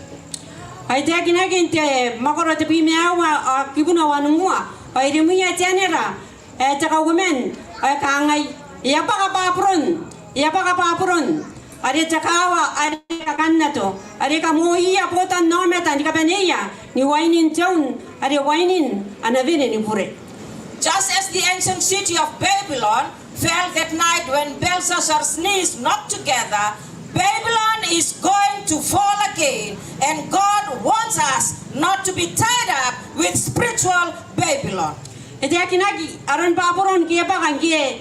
Ay te kinaginte makoro te pimeawa kibuna wanungua ay rimuya tenera taka women ay kangay yapaka papron ari takawa ari kanna to ari kamuhiya potan nometa ni kapeneya ni wainin town ari wainin anavine ni pure. Just as the ancient city of Babylon fell that night when Belshazzar's knees knocked together, Babylon is going to fall again, and God wants us not to be tied up with spiritual Babylon. Ete akinagi aron papuron kia pakan kia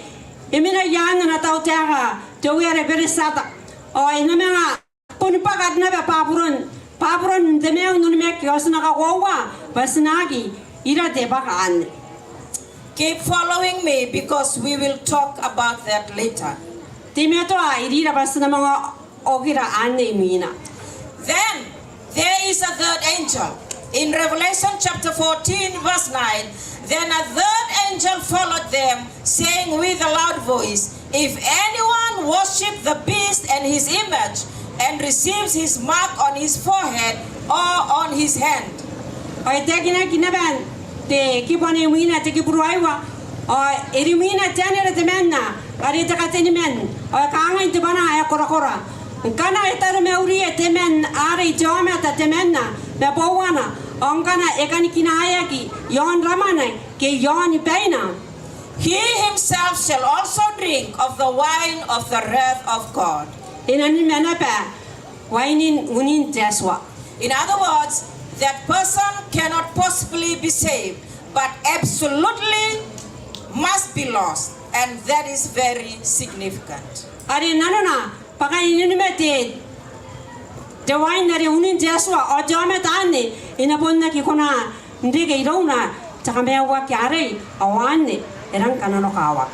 imina yana na tau tiaga tewere beresata o ina menga pun pakat na papuron demeu nume kiosna ka wawa basnagi ira de pakan. Keep following me because we will talk about that later. Timeto a irira basna mga ogira ane mina. Then there is a third angel. In Revelation chapter 14 verse 9, then a third angel followed them, saying with a loud voice, if anyone worship the beast and his image, and receives his mark on his forehead or on his hand. Ay tegina kinaban te kipone mina te kipuruaiwa o erimina tane te menna ari te kateni men o kaanga te bana ya kora kana etaru meuri te men ari jome ta te menna me bowana ongana ekani kinayaki yon ramana ke yon peina. He himself shall also drink of the wine of the wrath of God. Inani menapa wainin unin jaswa. In other words, that person cannot possibly be saved, but absolutely must be lost, and that is very significant. Ari nanona pakainin mete the wine nari unin jaswa o jome tane inaponna ki kona ndege irona takamewa kyare awane erang kanano kawa.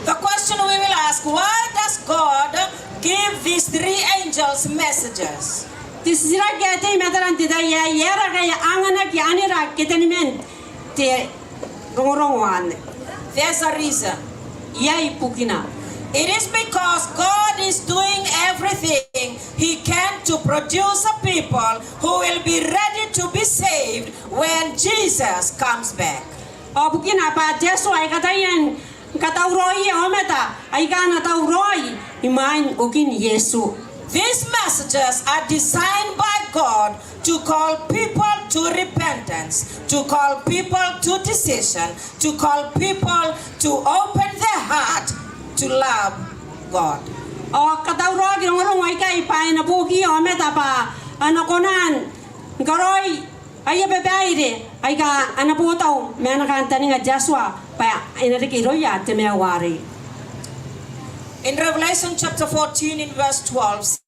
The question we will ask, why does God give these three angels messages? Tisira kete metaranti da ya yera kaya angana ki anira ketenimen te rongrongan. There's a reason. Yai pukina. It is because God is doing everything He can to produce a people who will be ready to be saved when Jesus comes back. O pukina pa Jesu ay katayan katauroi ometa ay kana tauroi imain ukin Yesu. These messages are designed by God to call people to repentance, to call people to decision, to call people to open their heart to love God. O katauroi ngorong ay kay pa na puki ometa pa anakonan garoi ay bebeire ay ka anaputaw menakanta nga Joshua pa inarikiroya te mewari. In Revelation chapter 14 in verse 12,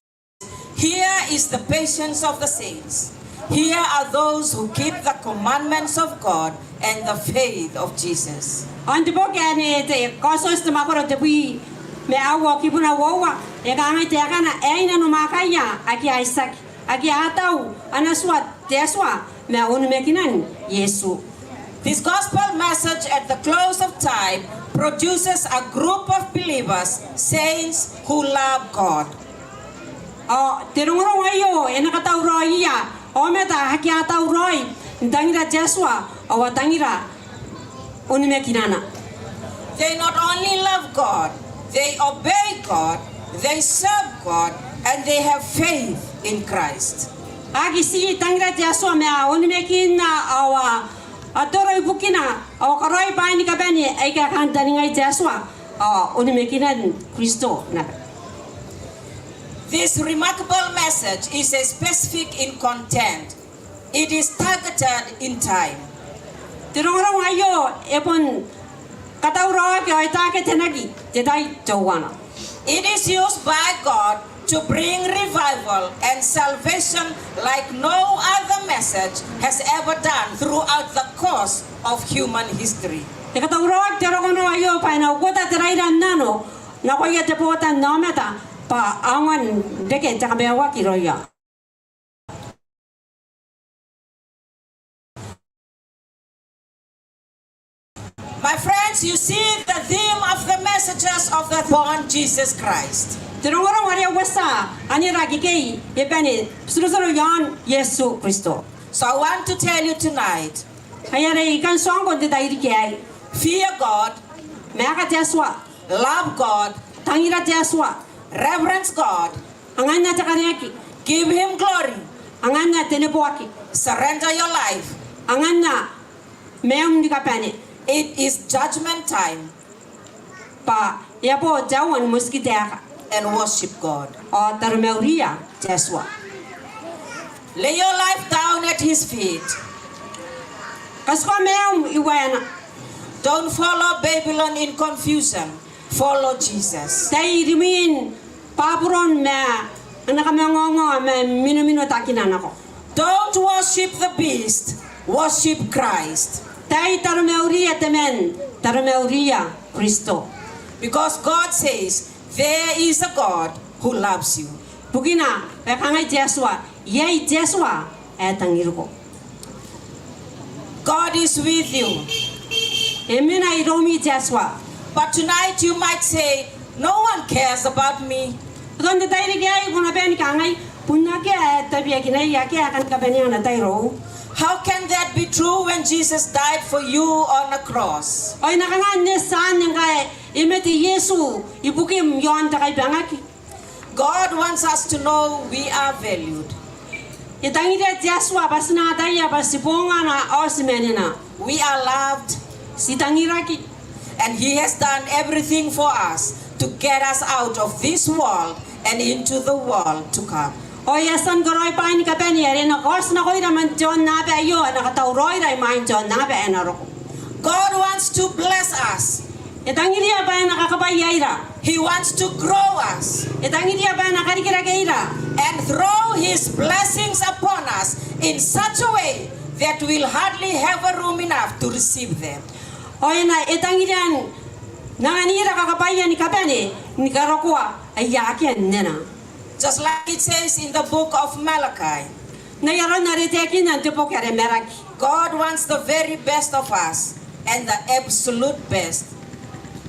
here is the patience of the saints. Here are those who keep the commandments of God and the faith of Jesus. Ante po kaya te kosos te makoro te bui me awo kipuna wowa e kanga te kana e ina no makaya aki Isaac aki atau anaswat teswa me onu mekinan Yesu. This gospel message at the close of time produces a group of believers, saints who love God. O terungoro ayo ena katauroi ya o meta haki atauroi dangira Joshua o watangira onu mekinana. They not only love God, they obey God, they serve God, and they have faith in Christ. Agi si tangira Joshua me onu mekina awa atoro ibukina o karoi paini kabani ay ka kanta ngai Joshua o onu mekinan Kristo na. This remarkable message is a specific in content. It is targeted in time. Terungoro ayo epon katauro ke oita ke tenagi jedai jowana. It is used by God to bring revival and salvation like no other message has ever done throughout the course of human history. Te katauro terungoro ayo pa na kota terairan nano na koya te pota nometa pa awan deke takamewa kiroya. My friends, you see the theme of the messages of the born Jesus Christ. Terungoro waria wasa ani ragikei epani surusuru yon Yesu Kristo. So I want to tell you tonight, Ayare ikan songo te dairi kiai. fear God, Meka Joshua love God, tangira Joshua reverence God, angana takariaki give Him glory, angana tenepoaki surrender your life. angana meum dikapane It is judgment time. pa yapo jawan muskiteaka. and worship God. O Tarmeuria Jesua. Lay your life down at His feet. Kasko meum iwana. Don't follow Babylon in confusion. Follow Jesus. Tay rimin papuron me anakamangongo me minumino takinanako. Don't worship the beast. Worship Christ. Tay Tarmeuria temen Tarmeuria Cristo. Because God says, there is a God who loves you. Bugina pekangai Jesua. Yay Jesua etangiruko. God is with you. Emina iromi Jesua. But tonight you might say, no one cares about me. Donde tairi gay kuna ben kangai punna ke tabi kinai ya ke akan kabenya na tairo. How can that be true when Jesus died for you on a cross? Oy nakangan ne san ngai imeti Yesu ibukim yon takai bangaki. God wants us to know we are valued. Itangire Jesua basna taya basiponga na osmenina. We are loved, Sitangiraki. and He has done everything for us to get us out of this world and into the world to come. O yasan goroi pain ka ben yare na kos na koi raman John na be ayo na katauroi rai main John na be enaroko. God wants to bless us. Itangire ba na kakabayaira. He wants to grow us Itangire ba na karikira keira. and throw His blessings upon us in such a way that we'll hardly have a room enough to receive them. Oy na itangirian nanganira kakapaya ni kapene ni karokwa ayaki nena. Just like it says in the book of Malachi, Na yaron na riteki na tipo kare meraki. God wants the very best of us and the absolute best.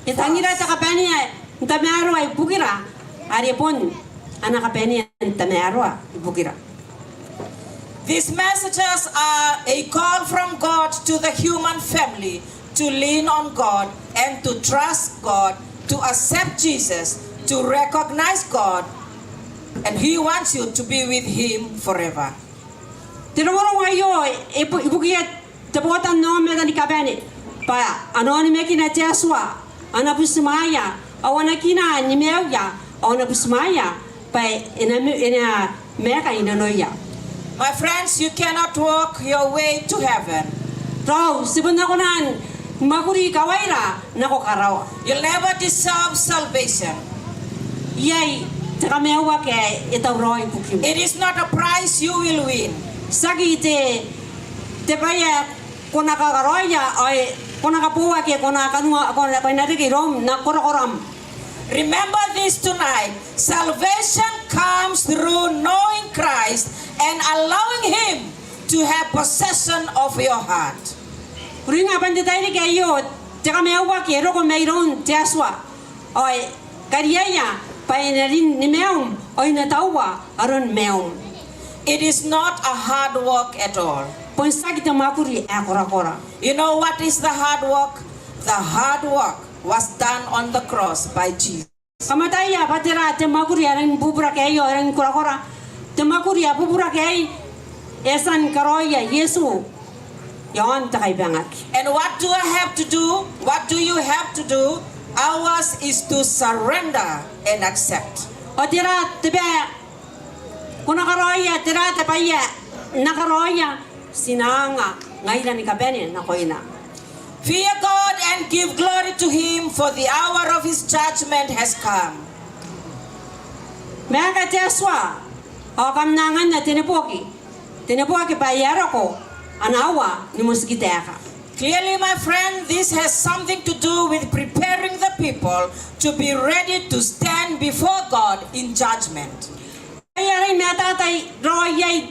Itangira ta kapene ntamaro ay bukira. Ari pon ana kapene ntamaro bukira. These messages are a call from God to the human family to lean on God and to trust God, to accept Jesus, to recognize God, and He wants you to be with Him forever. Tinamoro wayo ibukia tapotan no me ni kapene. Pa ano ni mekina Jesua ana busmaya awana kina ni meuya awana busmaya pa ina meka ina noya. My friends, you cannot walk your way to heaven. Rau sibunda konan maguri kawaira nako karawa. You'll never deserve salvation. Yay takamewa ke itauroi bukim. It is not a prize you will win. Sagi te baya kona kagaroya ay kona kapua ke kona kanua kona nari ke rom na koram. Remember this tonight. Salvation comes through knowing Christ and allowing Him to have possession of your heart. Ringa pande tairi ke yo takamewa ke roko meiron Jesua. Ay kariya pa inarin ni meum ay natawa aron meum. It is not a hard work at all. Ponsagi te makuri akora. You know what is the hard work? The hard work was done on the cross by Jesus. Kamataya patera te makuri aran bubura ke yo aran kora. Te makuri bubura ke esan karoya Yesu. Yon takai bangaki. And what do I have to do? What do you have to do? Ours is to surrender and accept. O tira tebe kuna karoya tira te paya nakaroya sinanga ngaila ni kabene na koina. Fear God and give glory to Him, for the hour of His judgment has come. Mega Jesua o kam nangan na tinepoki bayaro ko anawa ni muskiteka. Clearly, my friend, this has something to do with preparing the people to be ready to stand before God in judgment. Ayaray meta tay royay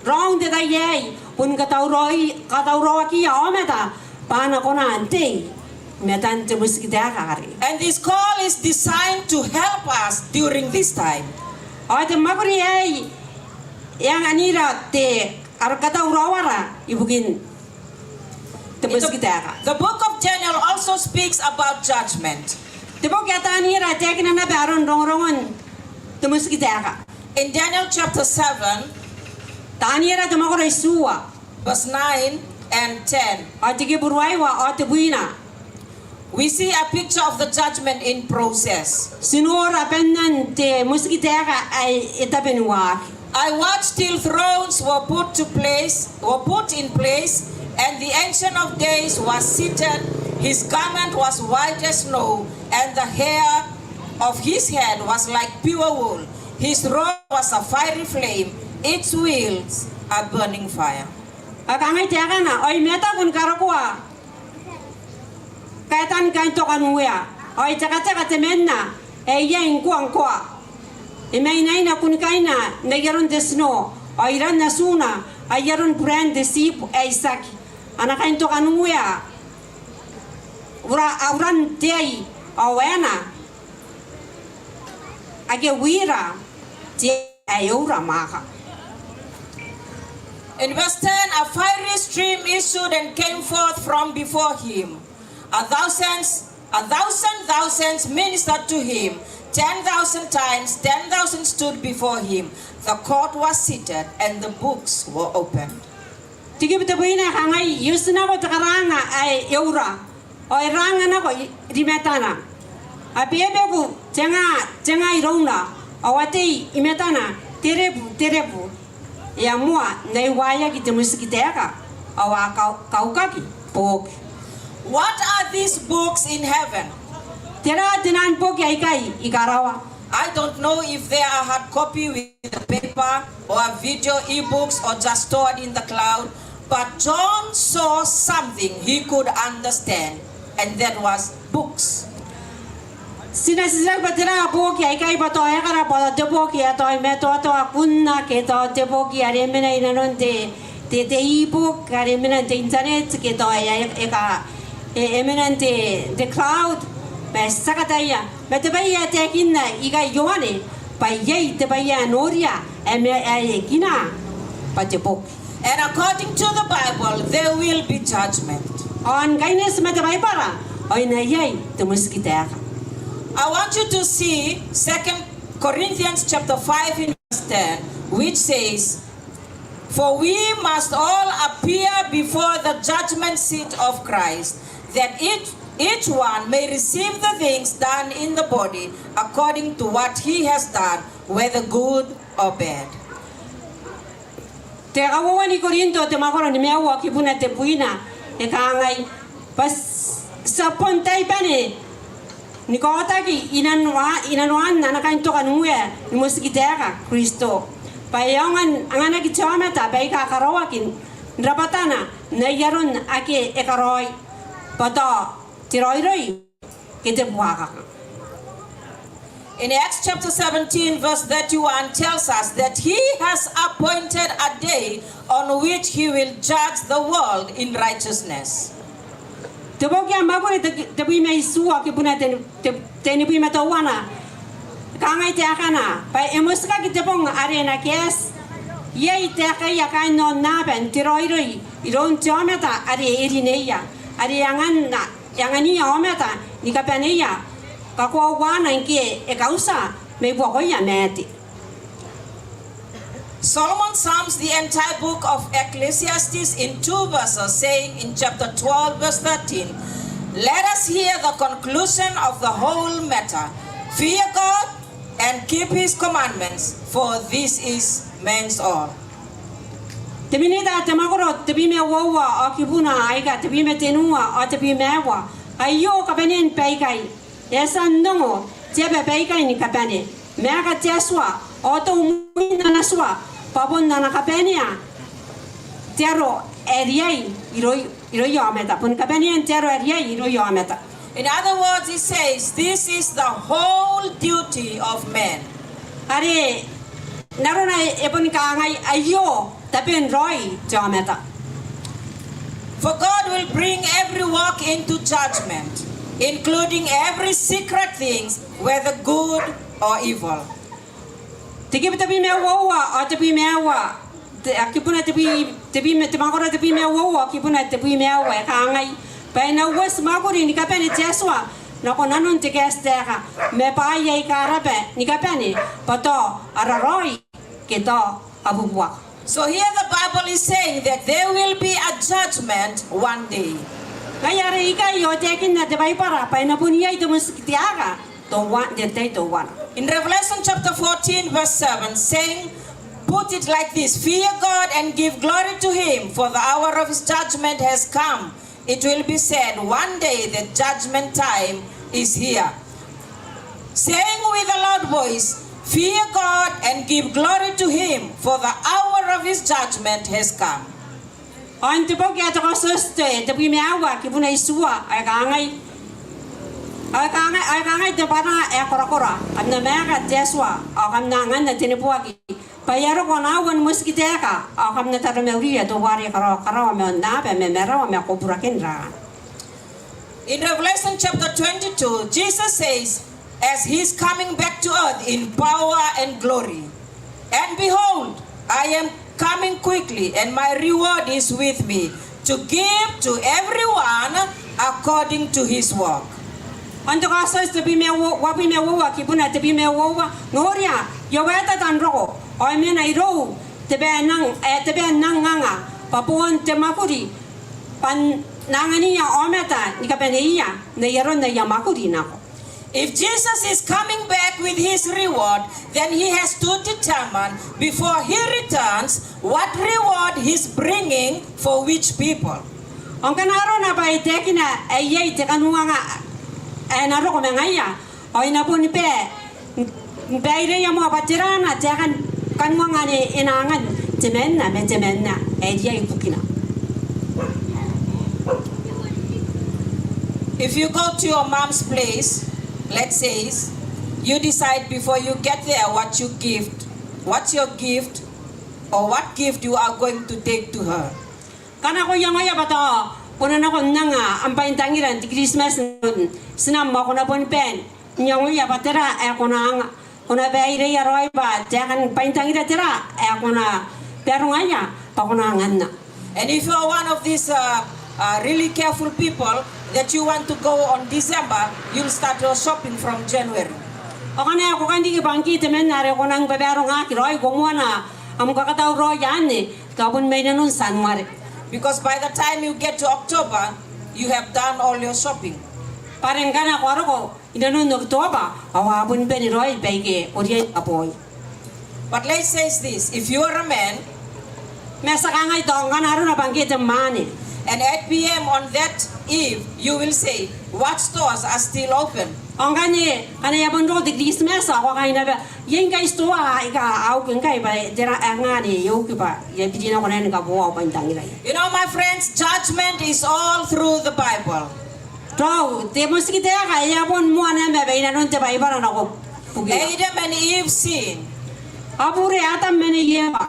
wrong de tay pun katawroy ki ometa pana ko na ante metan te muskiteka kari. And this call is designed to help us during this time. O te makuri ay yang anira te arkatawrawara ibugin te muskiteka. The book of Daniel also speaks about judgment. Te bo kata anira te kinana baron rongongon te muskiteka. In Daniel chapter 7, Tanira te makuri suwa verse 9 and 10, o te kiburwai wa o te buina. we see a picture of the judgment in process. Sinora penan te muskitega ay itabenwa. I watched till thrones were put in place, and the Ancient of Days was seated. His garment was white as snow, and the hair of his head was like pure wool. His robe was a fiery flame, its wheels a burning fire. Akangai tega na oi meta kun karakua. Kaitan kain to kanuya. Oi teka temenna e yen kuang kwa. Imay na kun kaina na yaron de snow. Oi ran na suna ay yaron brand de sip ay saki. Anakain to kanuya. Auran tei awena. Age wira te ayura maka. In verse 10, a fiery stream issued and came forth from before him. Thousands ministered to him. 10,000 times 10,000 stood before him. The court was seated and the books were opened. Tigi bitabuina kangai yusna ko takaranga ay eura. O iranga na ko rimetana. Apiebe ko tenga irona. Awate imetana terebu. Ya mua nei waya ki temusikiteka. Awa kaukaki pok. What are these books in heaven? Tera tinan pok ay kai ikarawa. I don't know if they are hard copy with the paper or video ebooks or just stored in the cloud, but John saw something he could understand, and that was books. Sinasisag batira poki ay kai bato ay kara pada tepoki ato ay meto ato akunna ke to tepoki are mena inanon te ebook are mena te internet ke to ay eka eminente the cloud ba sakataya metebaya te kinna iga yoane pa yei te baya noria ay kina pa tepok. And according to the Bible, there will be judgment. On kindness metebay para ay na yei te muskiteka. I want you to see 2 Corinthians chapter 5 in verse 10, which says, "For we must all appear before the judgment seat of Christ, that each one may receive the things done in the body according to what he has done, whether good or bad." Te kawawa ni Korinto te makoro ni mewa kipuna te puina e kaangai pas sa pontay bane ni kotaki inanuan na nakain to kanue ni musikiteka Kristo payangan angana ki chamata bai ka karawakin rapatana na yaron ake ekaroi pada tiroiroi kete buaka. In Acts chapter 17 verse 31 tells us that he has appointed a day on which he will judge the world in righteousness. Tebokia magore tebi mai suwa ke puna teni pi matawana kangai te akana pa emuska ki tepong arena kes yei te kaya kai no naben tiroiroi iron chameta are erineya are yangani ometa ni kapaneya kako wana nke e kausa me bokoya meti. Solomon sums the entire book of Ecclesiastes in 2 verses, saying in chapter 12 verse 13, "Let us hear the conclusion of the whole matter. Fear God and keep his commandments, for this is man's all." Teminita temagoro tebime wawa akibuna aiga tebime tenua o tebime wa ayo kapanen paikai esa ndongo tebe paikai ni kapane mega teswa oto muina naswa papon na kapenia tero eriai iro yameta pun kapenia tero eriai iro yameta. In other words, he says this is the whole duty of man. Are narona epon kangai ayo tapen roi jameta. For God will bring every work into judgment, including every secret things, whether good or evil. Tegi tebi mewa o tebi mewa akipuna tebi metamagora tebi mewa akipuna tebi mewa kangai pa na was magori ni kapene teswa na konanon tegestera me pa yai karabe ni kapene pato araroi keto abubuak. So here the Bible is saying that there will be a judgment one day. Ngayara ika yo tekin na debay para pa na punya ito muskitiaga. Towan dete towan. In Revelation chapter 14 verse 7 saying, put it like this, fear God and give glory to him, for the hour of his judgment has come. It will be said, one day the judgment time is here. Saying with a loud voice, fear God and give glory to him, for the hour of his judgment has come. On to book at the sister, the Bimawa, Kibuna Isua, I can't the Pana Ekorokora, and the Maga Teswa, or I'm not the Tinipuaki. Payarokona, one Muskiteka, or I'm the Tarameria to worry Karawam, Nap and Memero, Makopura. In Revelation chapter 22, Jesus says, as he's coming back to earth in power and glory, and behold, I am coming quickly, and my reward is with me, to give to everyone according to his work. On the Casas to be me, Wapina, Kibuna to be me, Noria, Yoweta Tanro, or men I row, the Benang at the Benanga, Papuan Temakuri, Pan Nangania Ometa, Nikapenia, Nayarona Yamakuri now. If Jesus is coming back with his reward, then he has to determine before he returns what reward he's bringing for which people. Ang kanaro na ba ite kina ayay te kanuanga ay naro ko mangaya ay napuni pe bayre ya mo patirana te kan kanuanga ni inangan temenna ay ayay bukina. If you go to your mom's place, let's say, you decide before you get there what's your gift, or what gift you are going to take to her. Kana ko yang aya bato, puna na ko nanga ang paintangiran ti Christmas nun, sinama ko na pon pen, yang aya batera ako na kuna bayre ya roy ba, jangan paintangira tira ako na pero ngaya pa ko na nganna. And if you are one of these really careful people that you want to go on December, you'll start your shopping from January. Okana ako kandi bangki temen nare ko nang babero nga kiroy ko muna am kakataw ro yan eh kapon may nanun sanmare. Because by the time you get to October, you have done all your shopping. Parang kana ko ko inanun October awabon pe ni roy peke oriye apoy. But let's say this, if you are a man, mesa kangay dong kana ro na bangki temane. And at PM on that eve, you will say, what stores are still open? Ang kanya, ya bando di Christmas ako kaya na ba, yung kay store ika au kung kay ba dira nga ni yo kiba, ya bidina ko na ni kabuo pa intang ilay. You know my friends, judgment is all through the Bible. So, temos kita kaya pon mo na ba inanon te Bible na ko. Adam and Eve sinned. Apure atam meni yeba.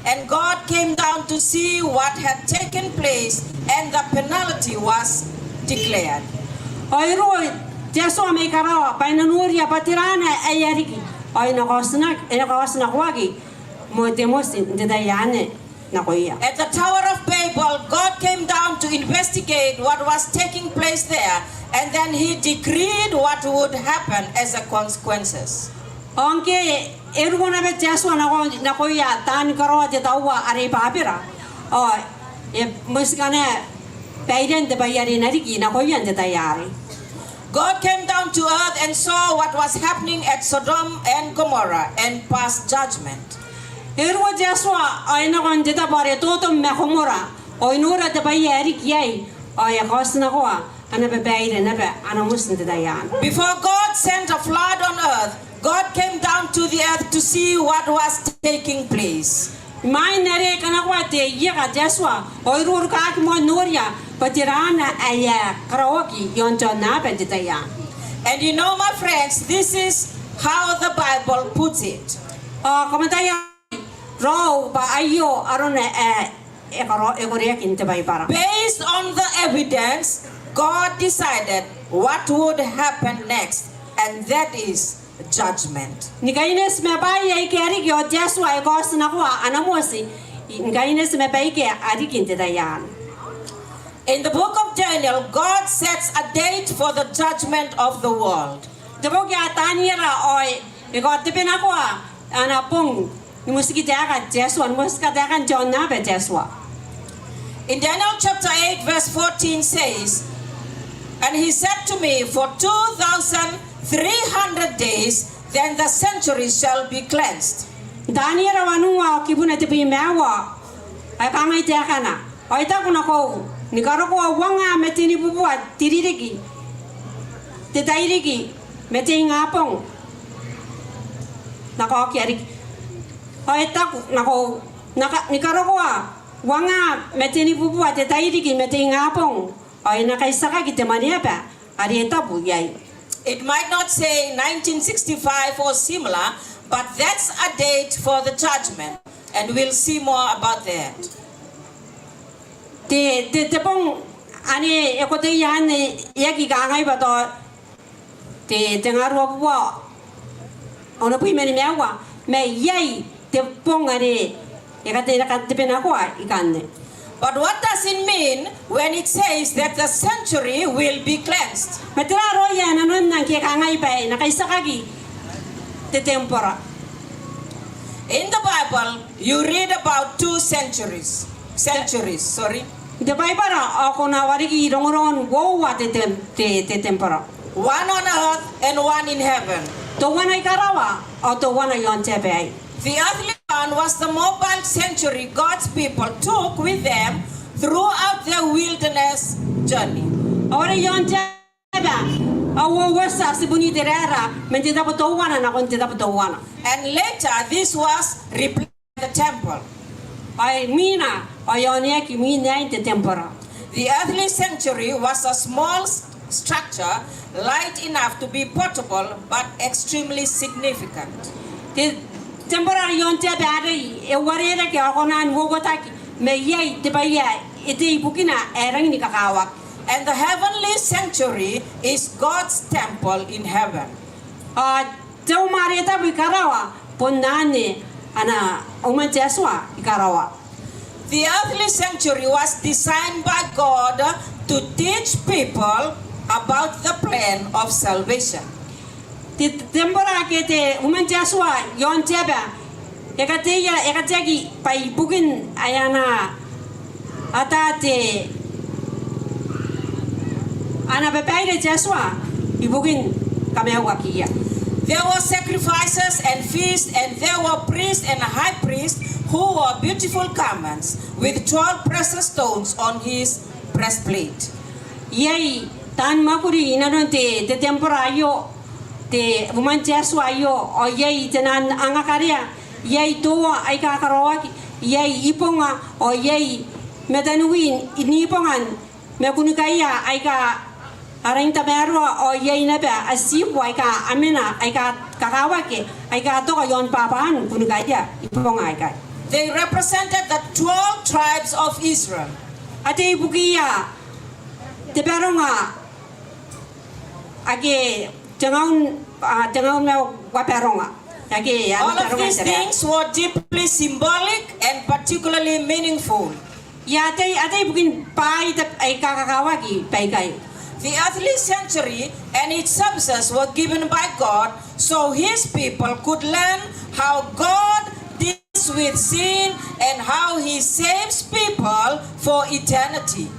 And God came down to see what had taken place, and the penalty was declared. Ay roy, Jesu may karawa, painanuria patirana ayariki. Ay nakosnak wagi, mo demos indayane nakoya. At the Tower of Babel, God came down to investigate what was taking place there, and then he decreed what would happen as a consequences. Angke erugona be Jesu nakoya tan karo te tawa are papira. Oh, e muskane paiden de bayari nariki nakoya te tayari. God came down to earth and saw what was happening at Sodom and Gomorrah and passed judgment. Erwa Jesu ay nakon te tapare toto me Gomorrah. Oy nura te bayari kiyai. Ay kosna ko ana be bayire na be ana musin te tayan. Before God sent a flood on earth, God came down to the earth to see what was taking place. Mai nare kana kwate yega Jeswa oirur ka mo noria patirana aya karaoke yonto na peditaya. And you know my friends, this is how the Bible puts it. Komentaya ro ba ayo arone based on the evidence, God decided what would happen next, and that is judgment. Nikaines me baye ke ari yo Jesu ay kos na ko anamosi nikaines me baye ke ari kinte dayan. In the book of Daniel, God sets a date for the judgment of the world. Debo ke atanira oy iko tipina ko anapong musiki daga Jesu an musika daga John na be Jesu. In Daniel chapter 8 verse 14 says, And he said to me, for 2,300 days, then the sanctuary shall be cleansed. Daniela wanua kibuna te pi mewa. Ai kangai te kana. Ai ta kuna ko. Ni karo ko wanga metini bubua tiririki. Te tairiki meti ngapong. Nako kiari. Ai ta nako ni karo ko wanga metini bubua te tairiki meti ngapong. Ai nakaisaka ki te mania pa. Ari ta bu yai. It might not say 1965 or similar, but that's a date for the judgment, and we'll see more about that. Te pong ani ekote yan yaki kangai ba to te ngaro bua ono pui meni mewa me yai te pong ani ekate te pena ko ikanne. But what does it mean when it says that the sanctuary will be cleansed? Matira ro yan anon nang ke kangai ba nakaisakagi te tempora. In the Bible, you read about two centuries. Sorry. The Bible ako na warigi rongoron wo wa te tempora. One on earth and one in heaven. To wana ikarawa o to wana yon tebe. The earthly one was the mobile sanctuary God's people took with them throughout their wilderness journey. Ora yon tebe. Awo wasa sibuni terera menti dapat to wana na kon dapat to wana. And later this was replaced by the temple. Ay mina ayonia ki mina te tempora. The earthly sanctuary was a small structure, light enough to be portable but extremely significant. Te tempora yon tebe ari e warera ki akonan wogotaki me yai te baya ite ibukina erang ni kakawak. And the heavenly sanctuary is God's temple in heaven. Teu marita bikarawa ponane ana umancheswa ikarawa. The earthly sanctuary was designed by God to teach people about the plan of salvation. Tempora ke te umancheswa yon teba ekategi pai bugin ayana atate ana bepaire jeswa ibugin kamewakia. There were sacrifices and feasts, and there were priests and a high priest who wore beautiful garments with 12 precious stones on his breastplate. Yei tan makuri inanon te tempora yo te umancheswa yo o yei tenan angakaria yei toa ay kakarawaki yei iponga o yei metanuin inipongan mekunikaya ay ka Arain tabero o yei nebe asibu ay ka amina ay ka kakawake ay ka to yon papan kunikaya iponga ay ka. They represented the 12 tribes of Israel. Ate ibukiya tebero nga age jangaun me waperonga age All of these things were deeply symbolic and particularly meaningful. Ya ate ibukin pai ay kakawaki pai kay. The earthly sanctuary and its services were given by God so his people could learn how God deals with sin and how he saves people for eternity.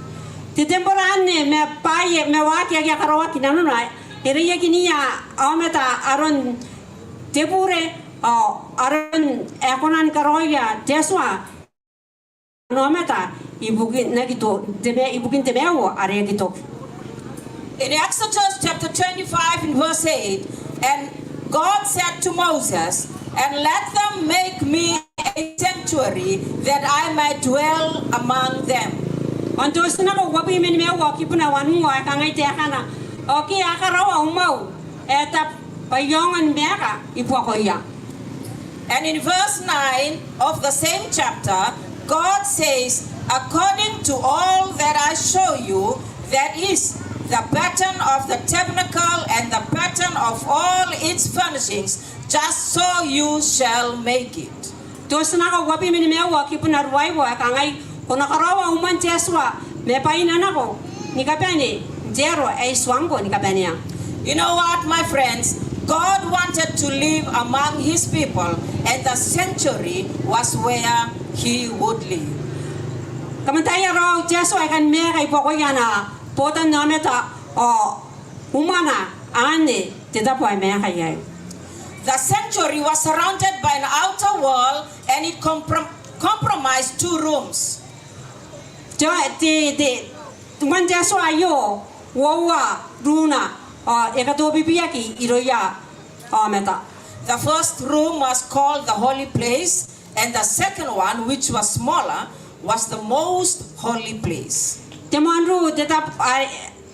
Ti temporane me pai me waki age karawaki nanuna iriya kinia ameta aron tepure aron ekonan karoya teswa no meta ibukin nagito debe ibukin tebeo are gito. In Exodus chapter 25 and verse 8, and God said to Moses, and let them make me a sanctuary that I might dwell among them. Antos na ko wapi men me waki puna wanu wa kangai te kana. Oki akarawa umau eta payongan meka ipo ko ya. And in verse 9 of the same chapter, God says, according to all that I show you, that is the pattern of the tabernacle and the pattern of all its furnishings, just so you shall make it. Tos na ko wapi men me waki puna ruai wa kangai kono karawa uman teswa me paina na ko ni kapani zero ay swango ni kapani. You know what, my friends? God wanted to live among his people, and the sanctuary was where he would live. Kamantaya raw teswa kan me kay poko yana potan na meta umana ane te tapo ai mea kai ai. The sanctuary was surrounded by an outer wall and it compromised 2 rooms. Te man te aso ayo wawa runa e ka to bibiaki iroya meta. The first room was called the holy place, and the second one, which was smaller, was the most holy place. Te manru te tapo ai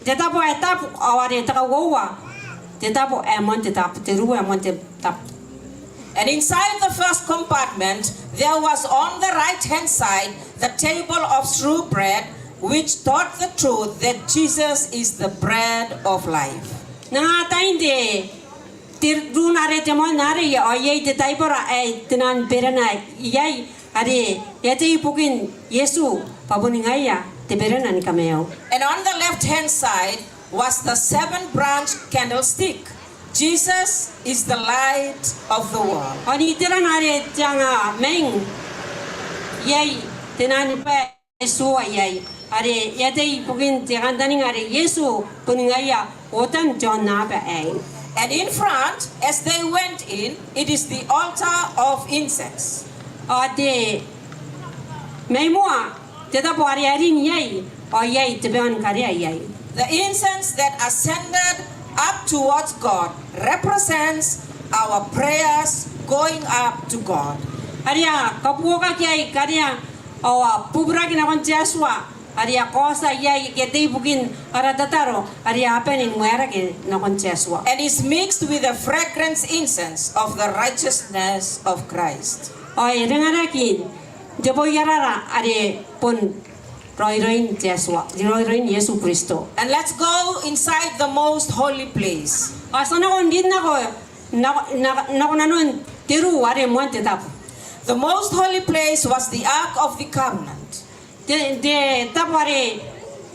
tapo aware te ka wawa te tapo e mon te tapo te ru e mon te tapo. And inside the first compartment, there was on the right-hand side the table of true bread, which taught the truth that Jesus is the bread of life. Nga tainde te runa re te mon nare o ye te taipora e te nan perana yai are ye te ipukin Yesu pabuningaia te perana ni kameo. And on the left-hand side was the 7-branch candlestick. Jesus is the light of the world. Ani te ranare tanga meng yai te nan pe Yesu yai are ye te ipukin te kandani ngare Yesu puningaia otan John na pe ai. And in front, as they went in, it is the altar of incense. Ade meimua te tapo are ari ni yai o yai te beon kare yai. The incense that ascended up towards God represents our prayers going up to God. Aria kapuoka kiai karia awa pubra kina kon Joshua aria kosa yai ke te bukin ara tataro aria apenin muera ke na kon Joshua. And is mixed with the fragrance incense of the righteousness of Christ. Oi rengarakin jebo yarara are pon roiroin Joshua roiroin Yesu Kristo. And let's go inside the most holy place. Asana kon din na ko na konanon teru are monte tap. The most holy place was the Ark of the Covenant. De tapare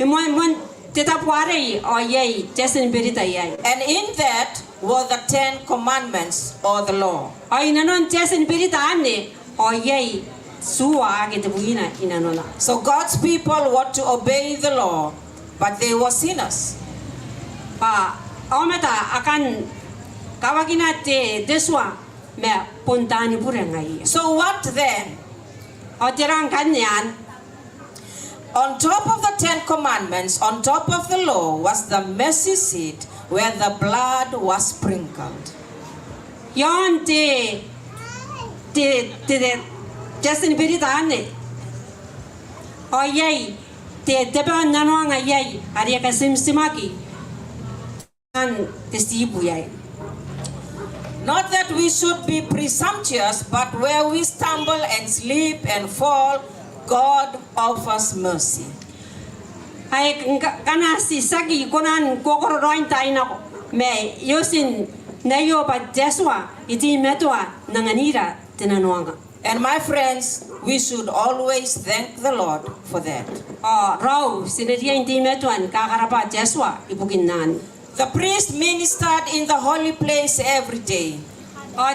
mon te tapare o yai jasen berita yai. And in that were the 10 commandments or the law. Ai nanon jasen berita ane o yai suwa age te buina inanona. So God's people were to obey the law, but they were sinners. Pa aumeta akan kawakina te deswa me pontani purengai. So what then? O terang kanyan On top of the 10 commandments, on top of the law, was the mercy seat where the blood was sprinkled. yon te jasen berita ane o yai te teban nanwanga yai aria ka simsimaki an te sibu yai. Not that we should be presumptuous, but where we stumble and slip and fall, God offers mercy. Ai kana si sagi konan kokoro roin taina me yosin na yo pa Joshua iti metwa nanganira tinanwanga. And my friends, we should always thank the Lord for that. Raw sineria iti metwan kakarapa Joshua ibukin nan. The priest ministered in the holy place every day.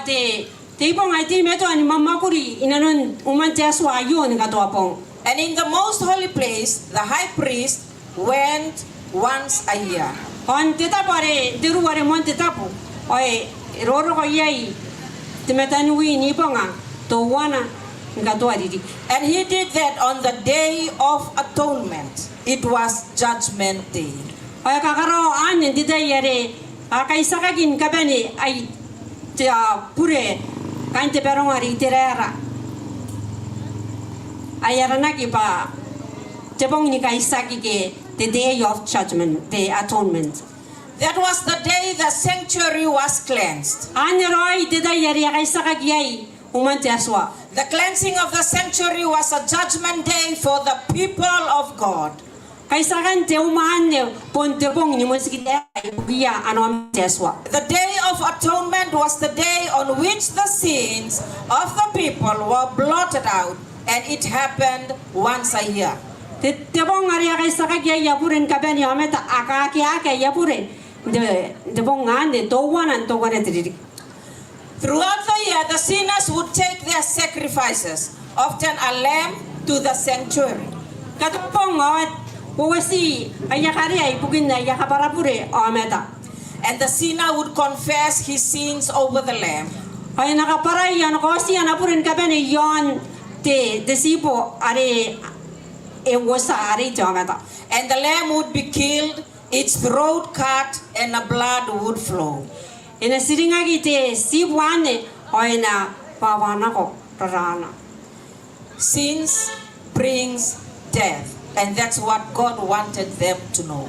Te ipong ay ti metwan mamakuri inanon uman Joshua yun katuapong. And in the most holy place, the high priest went once a year. On tetapare deruare mon tetapo. Oy roro ko yai timetanui ni ponga to wana ngatuari. And he did that on the day of atonement. It was judgment day. Oy kakaro anin didayare akaisakakin kabani ay pure kainte perongari terera. Ayaranaki pa tepong ni kaisaki ke the day of judgment, the atonement. That was the day the sanctuary was cleansed. Aniroi didayare akaisakaki uman Joshua. The cleansing of the sanctuary was a judgment day for the people of God. Kaisakan te umahan pon tepong ni musikita bugia anom Joshua. The day of atonement was the day on which the sins of the people were blotted out, and it happened once a year. Tepong ari akaisakaki yapuren kabani ameta akaki yapuren de bongan de towanan towane tridik. Throughout the year, the sinners would take their sacrifices, often a lamb, to the sanctuary. Katupong awat Wasi ayakari ay bugin na yakaparapure ameta. And the sinner would confess his sins over the lamb. Ay nakaparay yan kasi yan apurin ka bene yon te desipo are wasa are jameta. And the lamb would be killed, its throat cut, and the blood would flow. Ina siringagi te sibuane ay na pawana ko rarana. Sins brings death, and that's what God wanted them to know.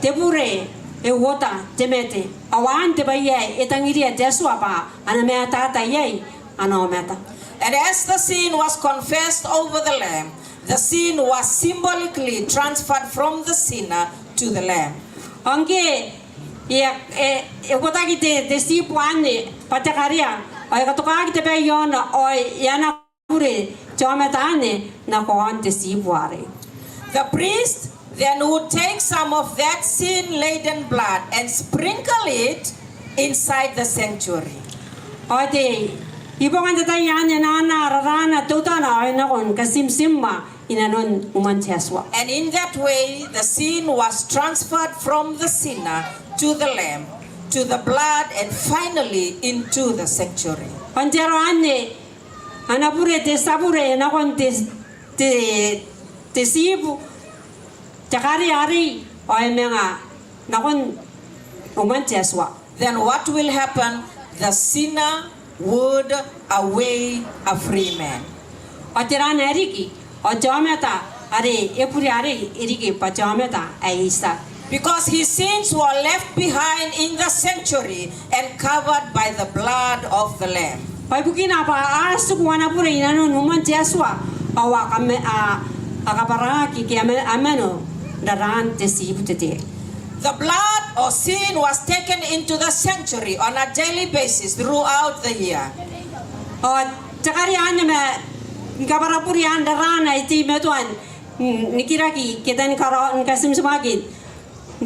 Tebure e wota temete awan te baye etangiria deswa pa anameta ta yai anometa. And as the sin was confessed over the lamb, the sin was symbolically transferred from the sinner to the lamb. Angke e wota kite desipuane patakaria ay katoka kite bayon ay yana pure jametane na ko ante sipuare. The priest then would take some of that sin-laden blood and sprinkle it inside the sanctuary. Ate ibang ante tayane na rarana tutana ay nakon kasimsimma inanon umantiaswa. And in that way, the sin was transferred from the sinner to the lamb, to the blood, and finally into the sanctuary. Antero ane anapure te sabure nakon te sibu takari ari ay mga nakon umantiaswa. Then what will happen? The sinner would away a free man. Atirana eriki o jameta are epuri are eriki pa jameta aisa. Because his sins were left behind in the sanctuary and covered by the blood of the lamb. Pai bukina pa asu kuana pure inanon umantiaswa awa kame akaparaki ki ameno daran te sibu te. The blood or sin was taken into the sanctuary on a daily basis throughout the year. O takari ane me kaparapuri andarana iti metuan nikiraki ketan karo kasim semagin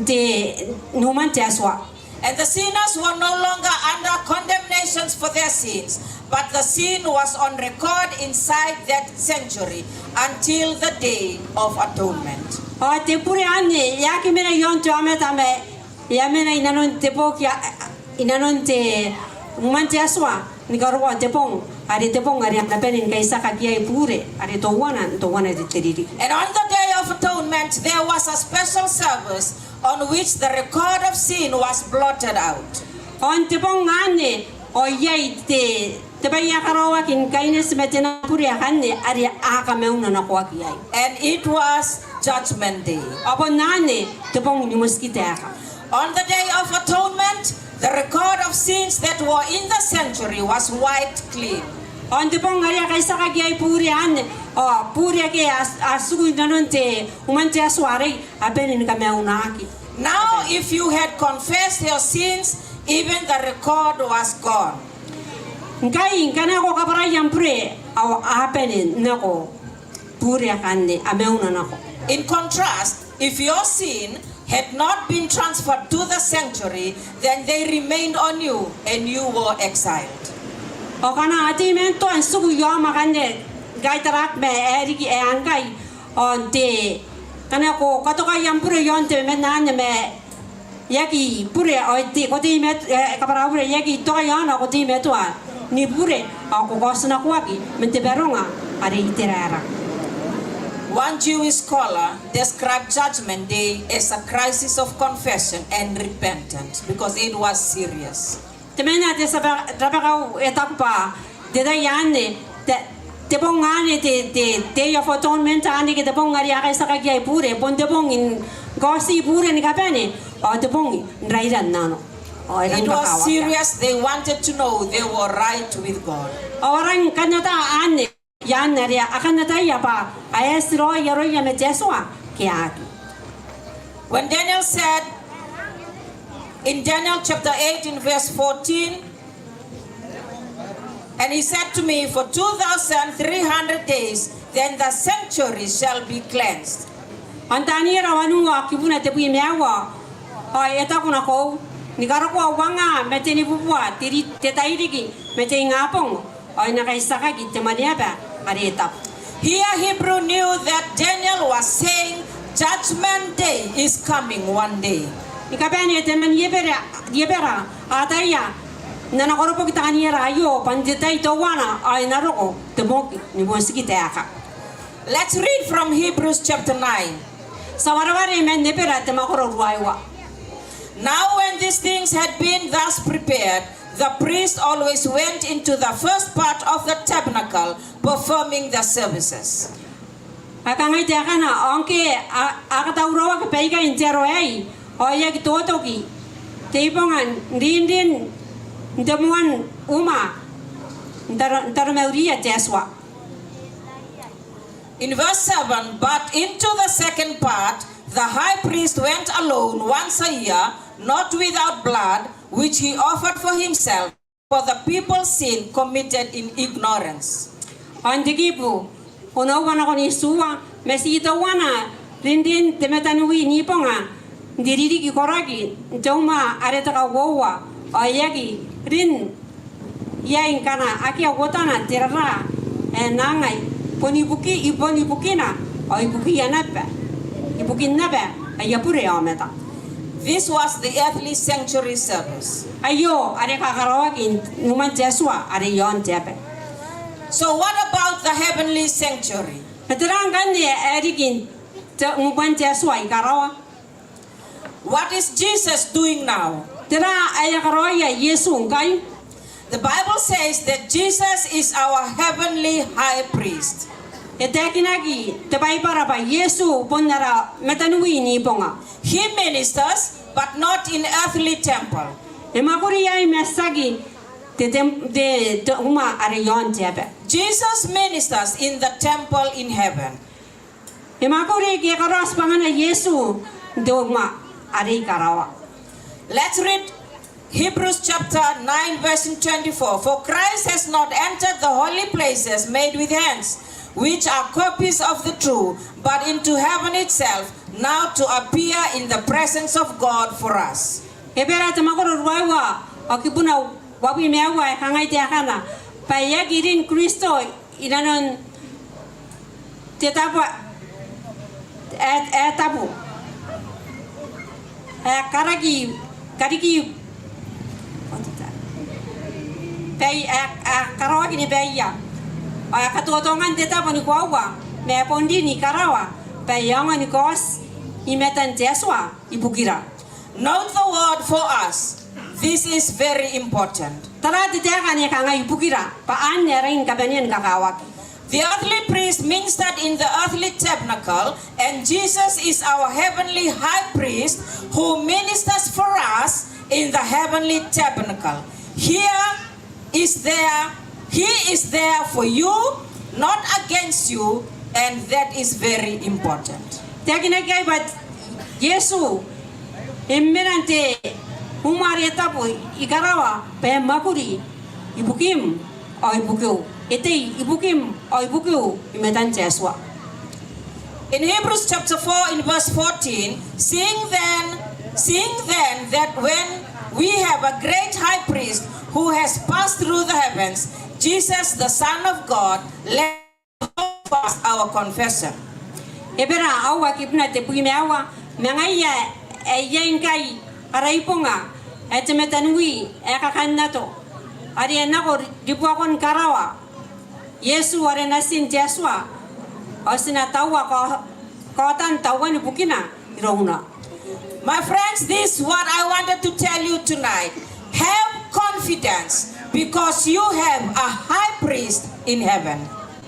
te numantiaswa. And the sinners were no longer under condemnations for their sins, but the sin was on record inside that sanctuary until the day of atonement. O te pure ane yaki mena yon jameta me yamena inanon te pokia inanon te numantiaswa ni karwa te pong ari te pong ari na penin kaisa kakia pure ari to wana te teriri. And on the day of atonement, there was a special service on which the record of sin was blotted out. On te pong ane o yai te baya karawa kin kaines metena pure hanne ari aka meuna na kwa kiai. And it was Judgment Day. Apo nane te pong ni mosquita. On the day of atonement, the record of sins that were in the sanctuary was wiped clean. On te pong ari kaisa kakia pure ane o pure ke asugu nanon te umante asware abenin ka meuna aki. Now, if you had confessed your sins, even the record was gone. Nkai kana ko kapara yampre aw hapenin nako pure kanne ameuna nako. In contrast, if your sin had not been transferred to the sanctuary, then they remained on you and you were exiled. O kana ati mento an sugu yo makande gaitarak me eriki e angai on te kana ko katoka yampure yon te menane me yaki pure o te ko te met kapara pure yaki to yana ko te metua ni pure ako gosna kwaki mente beronga ari iterara. One Jewish scholar described Judgment Day as a crisis of confession and repentance because it was serious. Temena te sabakau etapa te dayane te pongane te ya fotonment ane ke te pongari aka sakagia pure pon te pongin gosi pure ni kapene o te pongi rairan nano. It was serious. They wanted to know they were right with God. Orang kanata ane yan naria akanata ya pa ayesro yaro ya me jeswa kiaki. When Daniel said in Daniel chapter 8 in verse 14, and he said to me, for 2,300 days, then the sanctuary shall be cleansed. Antani rawanu wa kibuna te pui mewa. Ai eta kuna ko ni karako wanga meteni bubua tiri te tairiki mete ngapong. Ai na kaisaka ki te maniaba areta. Here Hebrew knew that Daniel was saying Judgment day is coming one day. Ikapeni temen yebera ataya nana koropo kita kaniera ayo pandita ito wana ay naroko temok ni bonsiki teaka. Let's read from Hebrews chapter 9. Sawarawari men nebera temakoro ruaiwa. Now when these things had been thus prepared, the priest always went into the first part of the tabernacle, performing the services. Akangai teaka na onke akataurawa ke peiga intero ai oya ki totoki teipongan dindin ndemuan uma ndar meuria teswa. In verse 7, but into the second part, the high priest went alone once a year, not without blood, which he offered for himself, for the people's sin committed in ignorance. Andigipu, ono wana koni suwa, mesita wana, rindin temetanui niponga, diriri ki koragi, joma aretaka wowa, ayagi, rin, yain kana, aki awotana, tirara, nangai, ponibuki, iponibukina, o ibuki yanapa, ibukin napa, ayapure ameta. This was the earthly sanctuary service. Ayo, are kakarawagin, numan jeswa, are yon tepe. So what about the heavenly sanctuary? Meterang gani erigin, numan jeswa ikarawa. What is Jesus doing now? Tera ayakaroya Yesu ngai. The Bible says that Jesus is our heavenly high priest. Etekinagi, tebai para ba Yesu ponara metanui ni ponga. He ministers, but not in earthly temple. Emakuri ay mesagi de uma arayon tiabe. Jesus ministers in the temple in heaven. Emakuri ke karas pangana Yesu de uma ari karawa. Let's read Hebrews chapter 9 verse 24. For Christ has not entered the holy places made with hands, which are copies of the true, but into heaven itself, now to appear in the presence of God for us. Ebera temakoro ruaiwa, akipuna wapi mewa kangai tiakana. Paya girin Kristo inanon tetapa etapu. Kariki pay karawa kini paya. Katuotongan tetapa ni kuawa. Me pondi ni karawa. Payanga ni kos imetan jeswa ibukira. Note the word for us. This is very important. Tara titeka ni kanga ibukira. Paan nering kabanian kakawaki. The earthly priest ministered in the earthly tabernacle, and Jesus is our heavenly high priest who ministers for us in the heavenly tabernacle. He is there for you, not against you, and that is very important. Tekinagay bat Yesu emerante humareta po ikarawa pe makuri ibukim o ibukyo ete ibukim o ibukyo imetan jeswa. In Hebrews chapter 4 in verse 14, seeing then that when we have a great high priest who has passed through the heavens, Jesus the Son of God, let us our confession. Ebera awa kipna te puime awa mengaya yenkai araiponga etemetanui ekakanato ari enako dipuakon karawa Yesu are nasin jeswa osina tawa ko tan tawan bukina irona. My friends, this is what I wanted to tell you tonight. Have confidence because you have a high priest in heaven.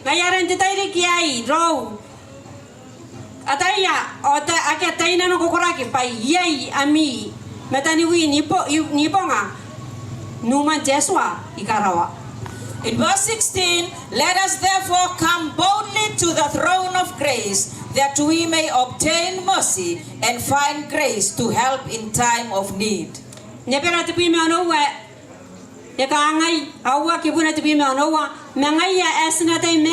Ngayaran titayri kiai row ataya ota akataina no kokoraki pa yai ami metaniwi niponga numan jeswa ikarawa. In verse 16, let us therefore come boldly to the throne of grace, that we may obtain mercy and find grace to help in time of need. Nepera tipi me anowa yakangai awa kibuna tipi me anowa mangaya esna tay me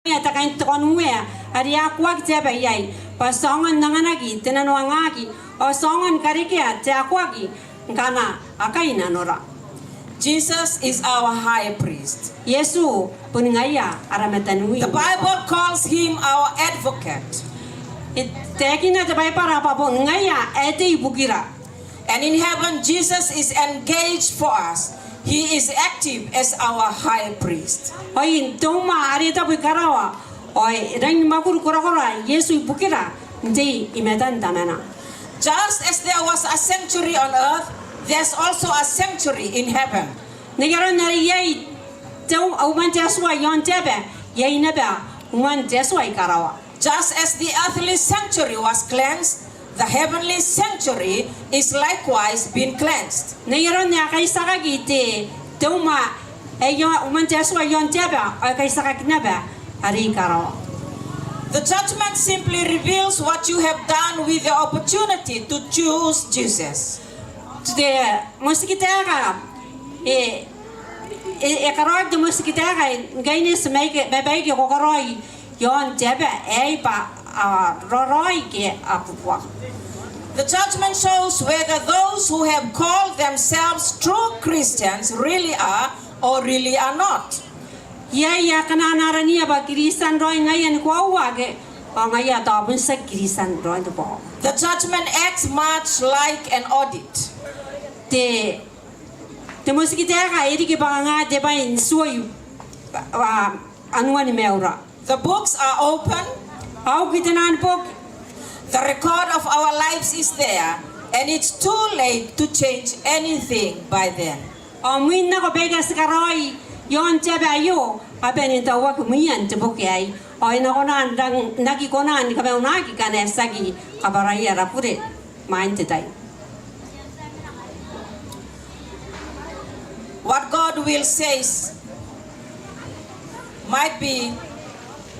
ya takain tonwe ari akwa tebe yai pasongan nanganagi tenanwangagi o songan karikia te akwagi kana akaina nora. Jesus is our high priest. Yesu puningaya arametanui. The Bible calls him our advocate. Teki na tapai para papo ngaya ete ibukira. And in heaven, Jesus is engaged for us. He is active as our high priest. Oi toma ari tapu karawa. Oi rang makuru kora Yesu ibukira. Ndi imedan tamana. Just as there was a sanctuary on earth, there's also a sanctuary in heaven. Negara na yai tau auman jaswa yon tebe yai neba uman jaswa karawa. Just as the earthly sanctuary was cleansed, the heavenly sanctuary is likewise been cleansed. Negara na kai saka gite tuma ayo uman jaswa yon tebe ay kai saka kinaba ari karawa. The judgment simply reveals what you have done with the opportunity to choose Jesus. Today, musikitera karoi de musikitera gaini semai babai ke kokoroi yon tebe ba roroi ke apupwa. The judgment shows whether those who have called themselves true Christians really are or really are not. Ya kana narania ba kirisan roi ngayan ko wage ngaya ta bun sa kirisan roi to po. The judgment acts much like an audit. Te musikitera eri ke banga de ba in suoi anwani meura. The books are open. Au kitanan pok. The record of our lives is there, and it's too late to change anything by then. Minna ko bega skaroi yon tebe ayo aben tawa kumian tebokai oi na konan dang nagi konan ka beu nagi kane sagi kabaraya rapure main tetai. What God will says might be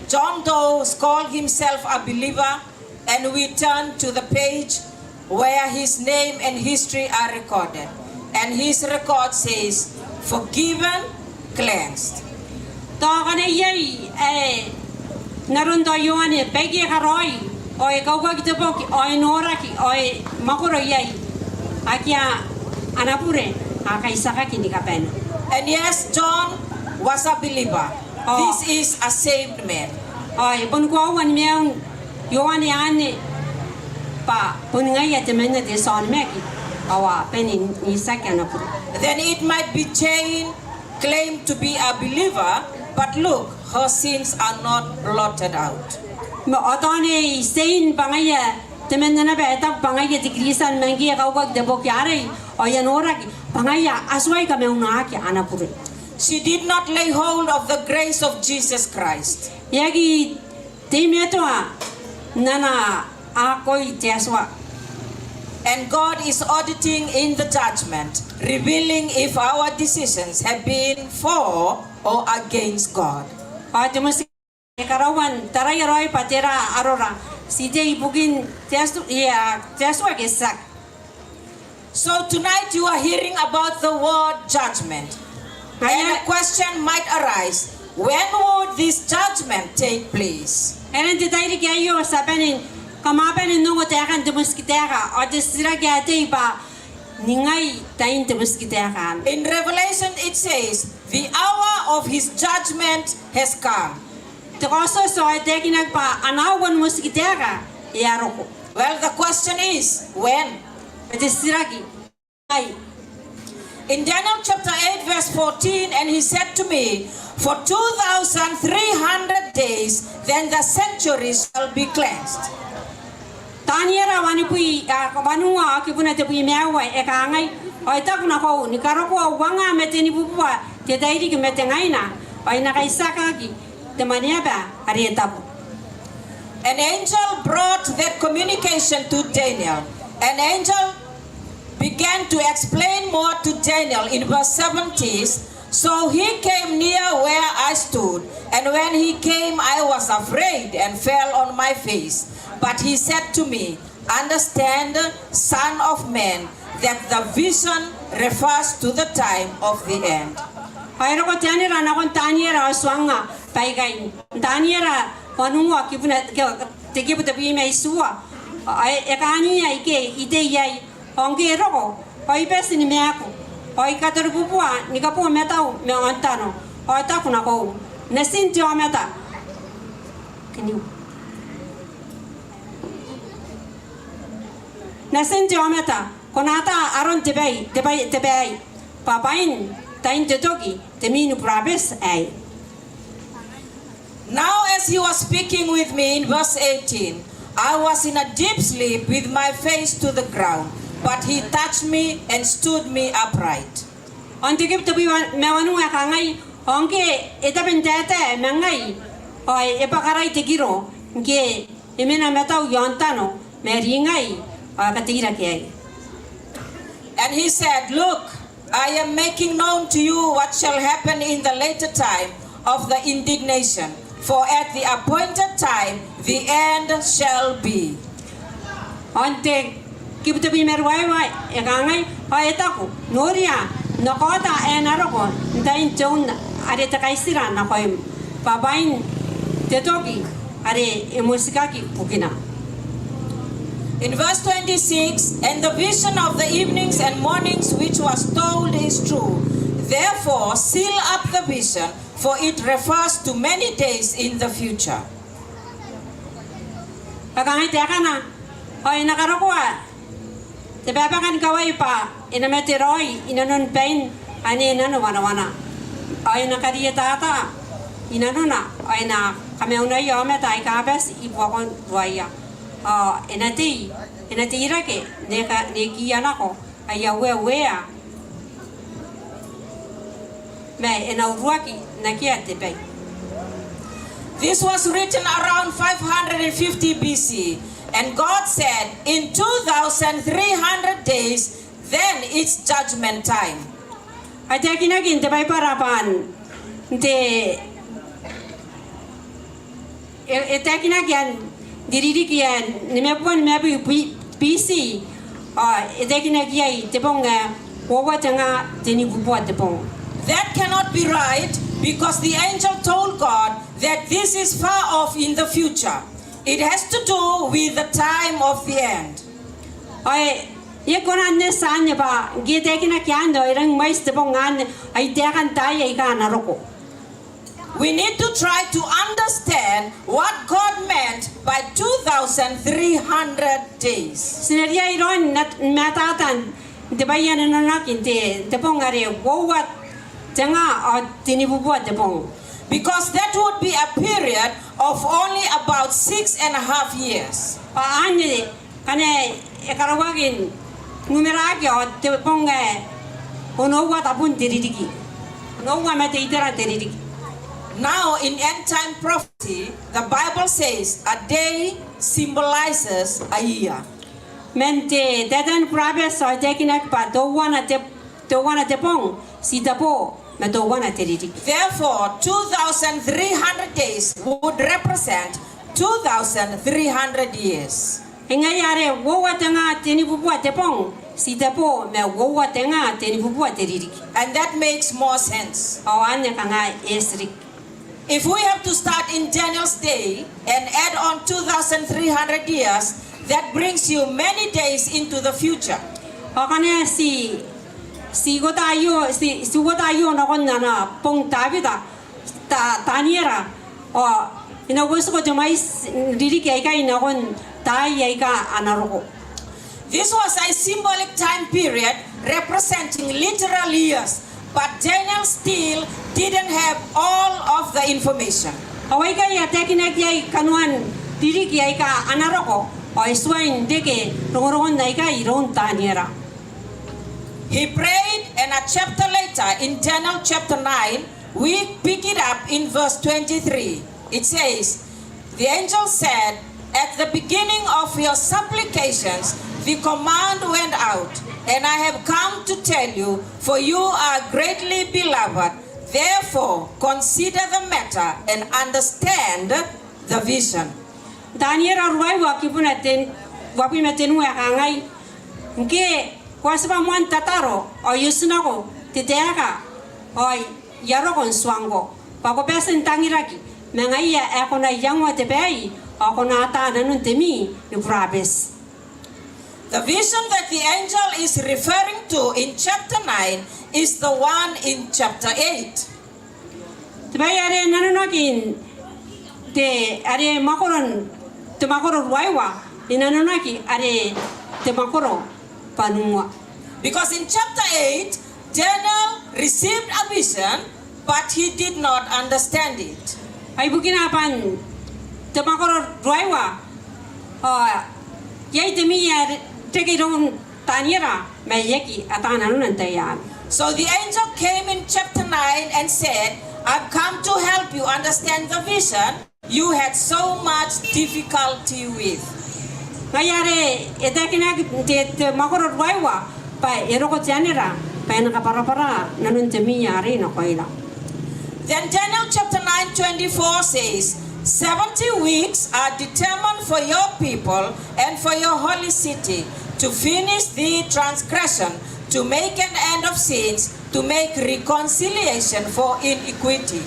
John Doe called himself a believer, and we turn to the page where his name and history are recorded, and his record says forgiven, cleansed. Tokane yai narundo yoane begi karoi oi kauka kitapoki oi noraki oi makuro yai akia anapure akai saka kini kapena. And yes, John was a believer. This is a saved man. Oi pun ko wan meang yoane ane pa pun ngaya temena de son meki awa penin ni saka anapure. Then it might be Jane claimed to be a believer, but look, her sins are not blotted out. Ma otone sein bangaya temena na beta bangaya tikrisan mengi kauka de bokyare oya noraki bangaya aswai ka meuna ki anapure. She did not lay hold of the grace of Jesus Christ. Yagi temetua nana akoi teswa. And God is auditing in the judgment, revealing if our decisions have been for or against God. Patemus karawan tarayaroi patera arora sije ibugin testu ya teswa gesak. So tonight you are hearing about the word judgment. And a question might arise, when would this judgment take place? Enen titairi kayo sabenin kamapen nungo tekan temuskitera o desira gate ba ningai tain temuskitera. In Revelation it says, the hour of his judgment has come. Tekoso so tekinak pa anawan muskitera yaroko. Well, the question is, when? Desiragi ai. In Daniel chapter 8 verse 14, and he said to me, for 2,300 days, then the sanctuaries shall be cleansed. Taniera wani pui wanua kipuna te pui mewa e kangai oi takuna ko ni karoko wanga meteni pupua te dairi ki metengaina oi na kaisaka ki te maniaba arietapu. An angel brought that communication to Daniel. An angel began to explain more to Daniel in verse 70. So he came near where I stood, and when he came I was afraid and fell on my face. But he said to me, understand, son of man, that the vision refers to the time of the end. Ayro ko tanira na kon taniera swanga paigai taniera wanua kipuna te kiputa pui mai suwa ai e kani ai ke ide yai onge roko oi pesi ni meako oi kator pupua ni kapu metau me antano oi takuna ko nesinti o meta kini nasen jometa konata aron tebei papain tain tetoki teminu prabes ai. Now as he was speaking with me in verse 18, I was in a deep sleep with my face to the ground, but he touched me and stood me upright. Ontikip tebi mewanu akangai onke etapen tete mengai oi epakarai tegiro ke emena metau yontano meringai katira ke. And he said, "Look, I am making known to you what shall happen in the later time of the indignation, for at the appointed time the end shall be." Onte kiptebi merwai akangai etaku noria nakota enaroko ntain chon are takaisira nakoim papain tetoki are emusikaki pukina. In verse 26, and the vision of the evenings and mornings which was told is true. Therefore, seal up the vision, for it refers to many days in the future. Akangai tekana oi nakarokwa tebabakan kawai pa inameteroi inanon pain ani nanu wana oi nakariya tata inanuna oi na kameuna yome tai kabes ipokon duaya enati irake neki anako ayawe wea me enauruaki nakia tepei. This was written around 550 BC, and God said, in 2,300 days, then it's judgment time. Ajakina ginte bai parapan de etakina gian diriri gian nimepon mebi BC etakina giai tebonga wowa tanga teni bubo tebong. That cannot be right, because the angel told God that this is far off in the future. It has to do with the time of the end. Ai ye konan ne sanya ba gitekina kiando irang mais tebongan ai dekan taya ikana roko. We need to try to understand what God meant by 2,300 days. Sinaria iron matatan debayan nanakin te pongare wowat tanga tini bubuat tepong. Because that would be a period of only about 6.5 years. Paane kane ekarawagin numeragi te ponga ono wat apun tiridiki. No wa mate itera tiridiki. Now in end time prophecy, the Bible says a day symbolizes a year. Mente dedan prabe so tekinak pa do wana te pong sitapo me do wana tiridiki. Therefore, 2,300 days would represent 2,300 years. Engayare wowa tanga teni bubua te pong sitapo me wowa tanga teni bubua tiridiki. And that makes more sense. Awane kanga esrik. If we have to start in Daniel's day and add on 2,300 years, that brings you many days into the future. Akane si gotayo na konna pong tabita taniera ina gusto ko jamais diri kay na kon tay ka anaroko. This was a symbolic time period representing literal years, but Daniel still didn't have all of the information. Away kay tekinek yay kanuan diri kay ka anaroko o iswain deke rongoron na ka iron taniera. He prayed, and a chapter later in Daniel chapter 9, we pick it up in verse 23. It says, the angel said, at the beginning of your supplications, the command went out, and I have come to tell you, for you are greatly beloved. Therefore, consider the matter and understand the vision. Daniel arwai wakimaten wakangai nke kwasba mon tataro o yusnako titeaka o yarokon swango pako pesen tangiraki mengaya ekona yangwa tepei akona ata nanun temi ni prabes. The vision that the angel is referring to in chapter 9 is the one in chapter 8. Tebay are nanunakin te are makoron te makoron waiwa inanunaki are te makoro panua. Because in chapter 8, Daniel received a vision, but he did not understand it. Ay bukina pan te makoro ruaiwa. Yai te mi ya teki ron tanyera me yeki atana nunan tayan. So the angel came in chapter 9 and said, I've come to help you understand the vision you had so much difficulty with. Ngayare etakina te makoro ruaiwa pa eroko janera pa nakapara-para nanun te mi yari na koila. Then Daniel chapter 9:24 says, 70 weeks are determined for your people and for your holy city to finish the transgression, to make an end of sins, to make reconciliation for iniquity.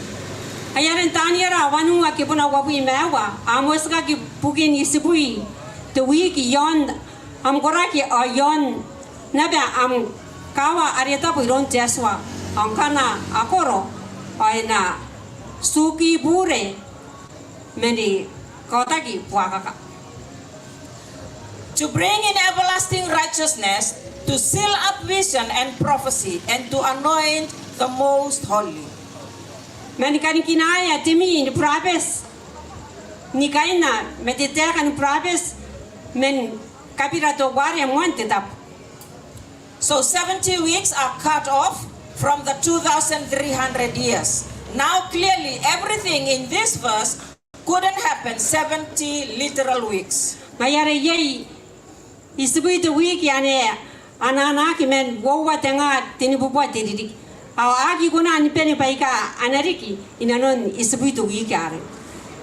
Ayaren tanyera wanu akipuna wapi mewa amos ka ki pukin isibui te wiki yon am koraki ayon nabe am kawa areta puiron teswa angkana akoro aina suki bure meni kotaki puakaka. To bring in everlasting righteousness, to seal up vision and prophecy, and to anoint the most holy. Meni kan kinaya timi ni prabes ni kaina meditera kan prabes men kapira to wari monte tap. So 70 weeks are cut off from the 2,300 years. Now clearly everything in this verse couldn't happen 70 literal weeks. Mayare yei isibui to wiki ane anana ki men wowa tenga tinibuwa tedidi. Agi kuna ni peni paika anariki inanon isibui to wiki are.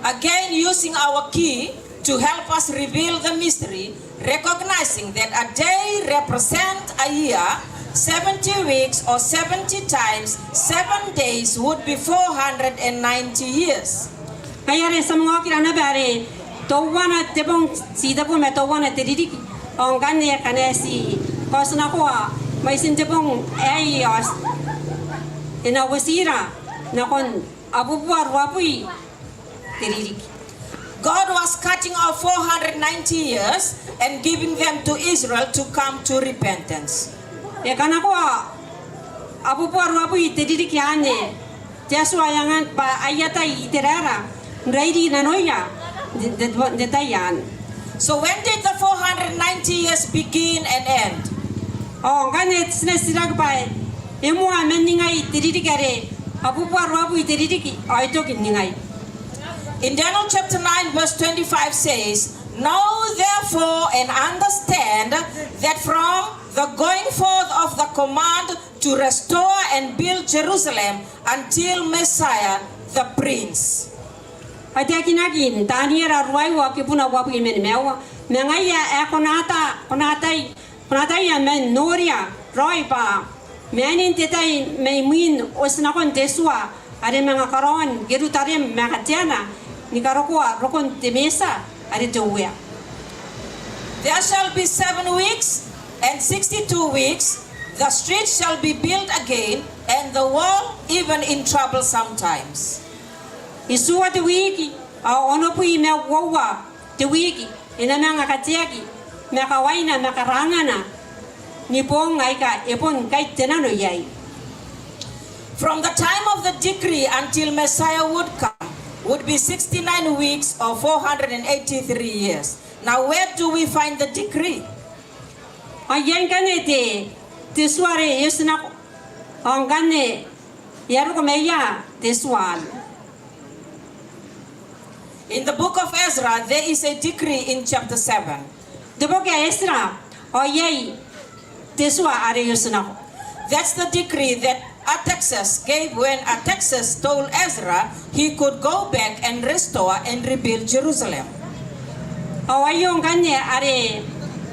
Again using our key to help us reveal the mystery, recognizing that a day represents a year, 70 weeks or 70 times 7 days would be 490 years. Mayare samwa kirana bare to wana tebong sida po me to wana tedidiki ang kanya kanesi kosna ko may sintebong ay ina wasira na kon abubuar wapui tedidiki. God was cutting off 490 years and giving them to Israel to come to repentance. E kana ko abubuar wapui tedidiki ane Joshua yangan pa ayata iterara ready na noya de tayan. So when did the 490 years begin and end? Oh ganet sinesirag pa emo amen ningai tedidikare abubuar wapui tedidiki ay to kiningai. In Daniel chapter 9 verse 25 says, know therefore and understand that from the going forth of the command to restore and build Jerusalem until Messiah the Prince. Atakinagin taniera ruaiwa kipuna wapi men mewa mengaya konatai ya men noria roipa menin tetai meimin osnakon tesua are mga karon Jerusalem makatiana ni karokwa rokon temesa are tewea. There shall be 7 weeks and 62 weeks. The streets shall be built again, and the wall even in trouble sometimes. Isua te wiki ono pui me wowa te wiki ina mga katiaki me kawaina me karangana ni pong aika epon kai tenano yai. From the time of the decree until Messiah would come would be 69 weeks or 483 years. Now where do we find the decree? Ayen kanete te suare yesna angane yaru komeya te sual. In the book of Ezra, there is a decree in chapter 7. The book of Ezra oyei te sua are yesna. That's the decree that Artaxerxes gave when Artaxerxes told Ezra he could go back and restore and rebuild Jerusalem. Awayong kanye are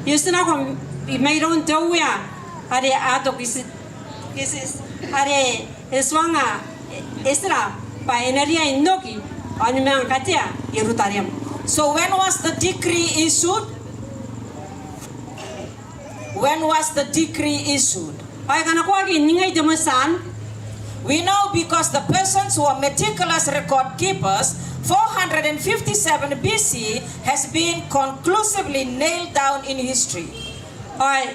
yesna ko mayroon tawya are ato kisis are eswanga Ezra pa eneria inoki animang katia Jerusalem. So when was the decree issued? When was the decree issued? Ay kanakuagi ningay demasan. We know because the persons who are meticulous record keepers, 457 BC has been conclusively nailed down in history. Oi,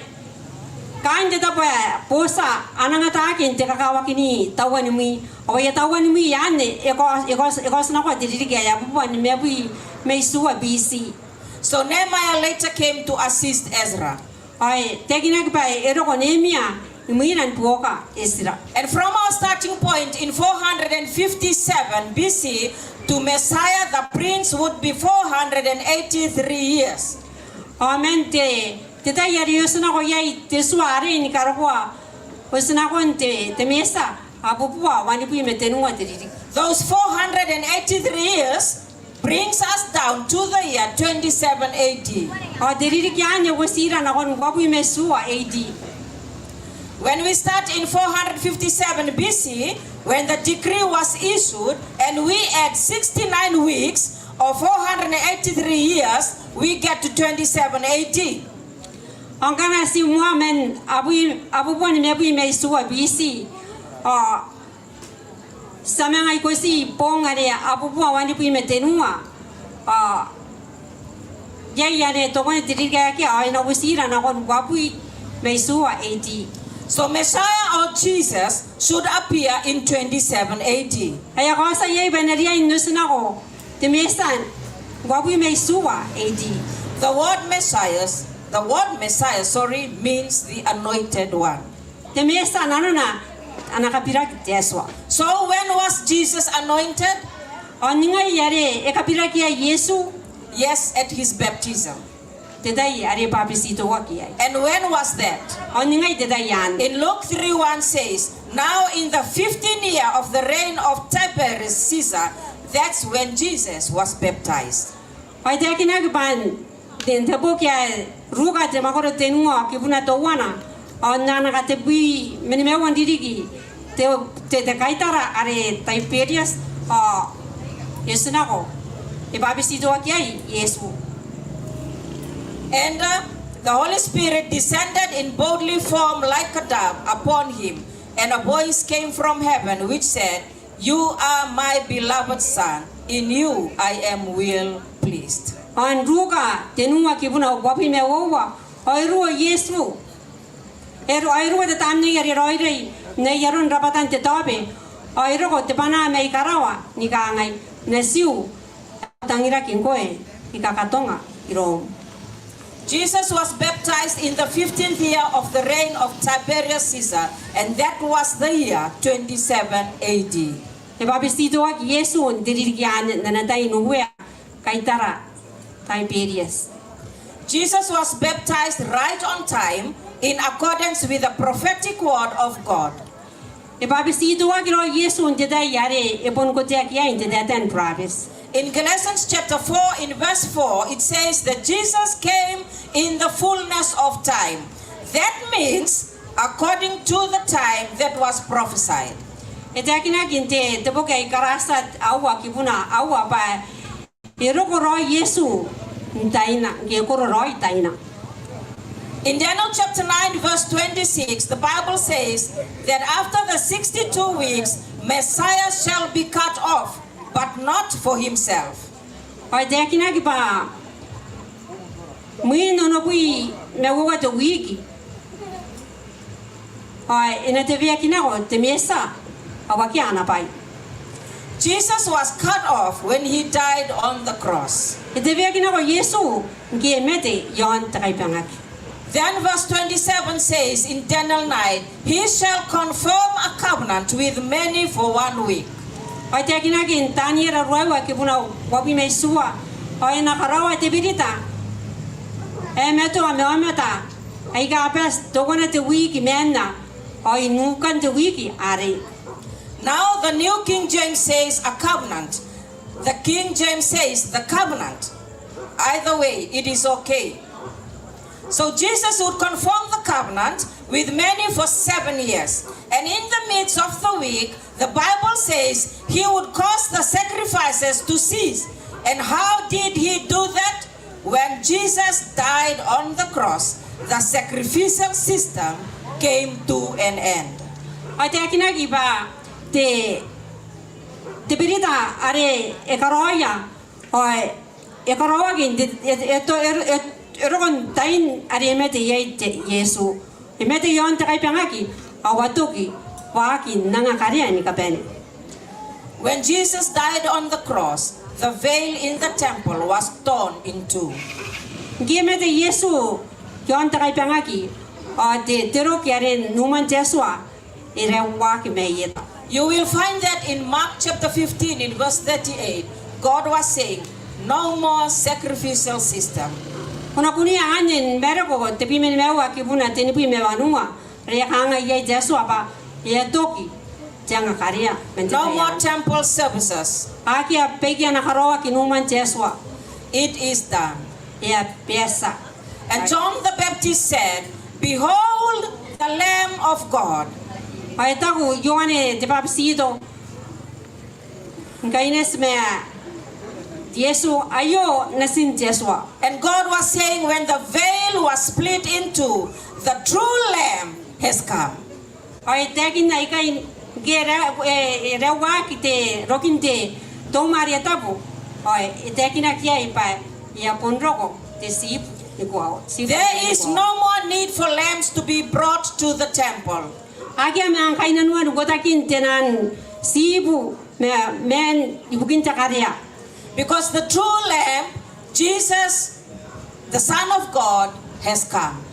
kain te tapo posa ananga takin te kakawakini tawani mi. Oya tawani mi yane eko sana ko dirige ya buwan mebi may suwa BC. So Nehemiah later came to assist Ezra. Oi, teginag pa ero ko Nehemiah imiran puoka Ezra. And from our starting point in 457 BC to Messiah the prince would be 483 years. Amen te tayari yosna ko yai te suare ni karwa. Osna ko te mesa apupua wani pu metenua dirige. Those 483 years brings us down to the year 27 AD. O dirige anya wasira na kon ko pu mesua AD. When we start in 457 BC, when the decree was issued, and we add 69 weeks or 483 years, we get to 27 AD. Ang kana si Muhammad abu pon mebi mesua BC. Sama ngai ko si pongare abu po wani pu metenua. Yaya to kon dirige ki ai na wasira na kon ko pu mesua AD. So Messiah or Jesus should appear in 27 AD. Ay ako sa yay benaria inus na ko. Timisan. Wabu may suwa AD. The word Messiah, means the anointed one. Timisan ano na anakapirak Yeswa. So when was Jesus anointed? Oni nga yare ekapirak ya Yesu. Yes, at his baptism. Today are babisito waki. And when was that? Oni nga today yan. In Luke 3:1 says, now in the 15th year of the reign of Tiberius Caesar, that's when Jesus was baptized. Ay te kinagban den tabo kya ruga te makoro tenua kibuna to wana. Onna na katebi menimewan dirigi. Te kaitara are Tiberius Yesu nako. E babisito waki Yesu. And the Holy Spirit descended in bodily form like a dove upon him. And a voice came from heaven which said, you are my beloved son. In you I am well pleased. An ruga tenua kibuna wapi me wowa. Oiru Yesu. Oiru de tamni yari roirei. Ne yarun rabatan te tobe. Oiru ko te pana me ikarawa. Nika ngai. Nesiu. Tangira kinkoe. Ikakatonga. Iro. Jesus was baptized in the 15th year of the reign of Tiberius Caesar, and that was the year 27 AD. E babisito ak Yesu dirigyan nanatay nuwe kaitara Tiberius. Jesus was baptized right on time in accordance with the prophetic word of God. E babisito ak Yesu ndiday yare e pon ko tek ya in the Datan province. In Galatians chapter 4 in verse 4, it says that Jesus came in the fullness of time. That means according to the time that was prophesied. Etakina ginte teboka ikarasat awa kibuna awa ba irokoro Yesu ntaina gekoro roi taina. In Daniel chapter 9 verse 26, the Bible says that after the 62 weeks, Messiah shall be cut off, but not for himself. Etakina giba mwino no bui mewa to wiki. Ina tevia kinako temesa awakiana pai. Jesus was cut off when he died on the cross. Tevia kinako Yesu ngiemete yon takaipangak. Then verse 27 says in Daniel 9, he shall confirm a covenant with many for 1 week. Ay tekina gin taniera ruwa kibuna wabi mesua. Ay nakarawa tebirita. Meto ameta. Ay gapes dogona te wiki menna. Ay nukan te wiki are. Now the New King James says a covenant. The King James says the covenant. Either way, it is okay. So Jesus would confirm the covenant with many for 7 years. And in the midst of the week, the Bible says he would cause the sacrifices to cease. And how did he do that? When Jesus died on the cross, the sacrificial system came to an end. Ate akinagi ba te berita are ekaroya oi ekaroya gin erogon tain ariemete yete Yesu. Imete yon takai pangaki awatuki waki nanga karia ni kapeni. When Jesus died on the cross, the veil in the temple was torn in two. Gimete Yesu yon takai pangaki de tero kiaren numan Jesua ire waki meyeta. You will find that in Mark chapter 15 in verse 38, God was saying, no more sacrificial system. Kuna kunia anin meroko tepi men mewa kibuna tenipi mewanua rekanga ye Jesua ba ye toki janga karia. No more temple services. Akia pekia nakaroa kinuman Jesua. It is done. Ya pesa. And John the Baptist said, behold the Lamb of God. Ay taku Yohane de Baptisto. Ngaines me Yesu ayo nasin Jesua. And God was saying, when the veil was split in two, the true Lamb has come. Ay takin na ikain gera rewa kite rokinte to Maria tapu. Ay takin na kia ipa ya ponroko te sip ni kuao. There is no more need for lambs to be brought to the temple. Agia me ang kainan wan gotakin tenan sibu me men ibukin takaria. Because the true Lamb, Jesus, the Son of God, has come.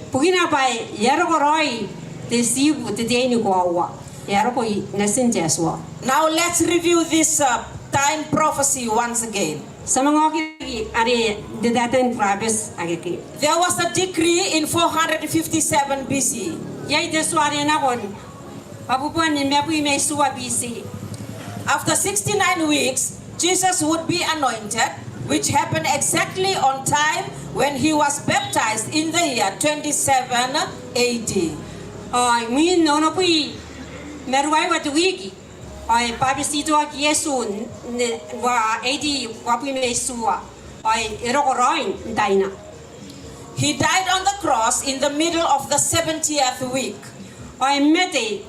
Pugina pai yaro koroi te sibu te te ni kuao. Yaro ko nasin Jesua. Now let's review this time prophecy once again. Samangoki ari dedatan prabes ageki. There was a decree in 457 BC. Yai Jesua na kon. Papupuan ni mepu ime suwa BC. After 69 weeks, Jesus would be anointed, which happened exactly on time when he was baptized in the year 27 AD. Ay min no pui meruai watu wiki. Ay pabisito ak Yesu wa AD wa pui me suwa. Ay erokoroin daina. He died on the cross in the middle of the 70th week. Ay mete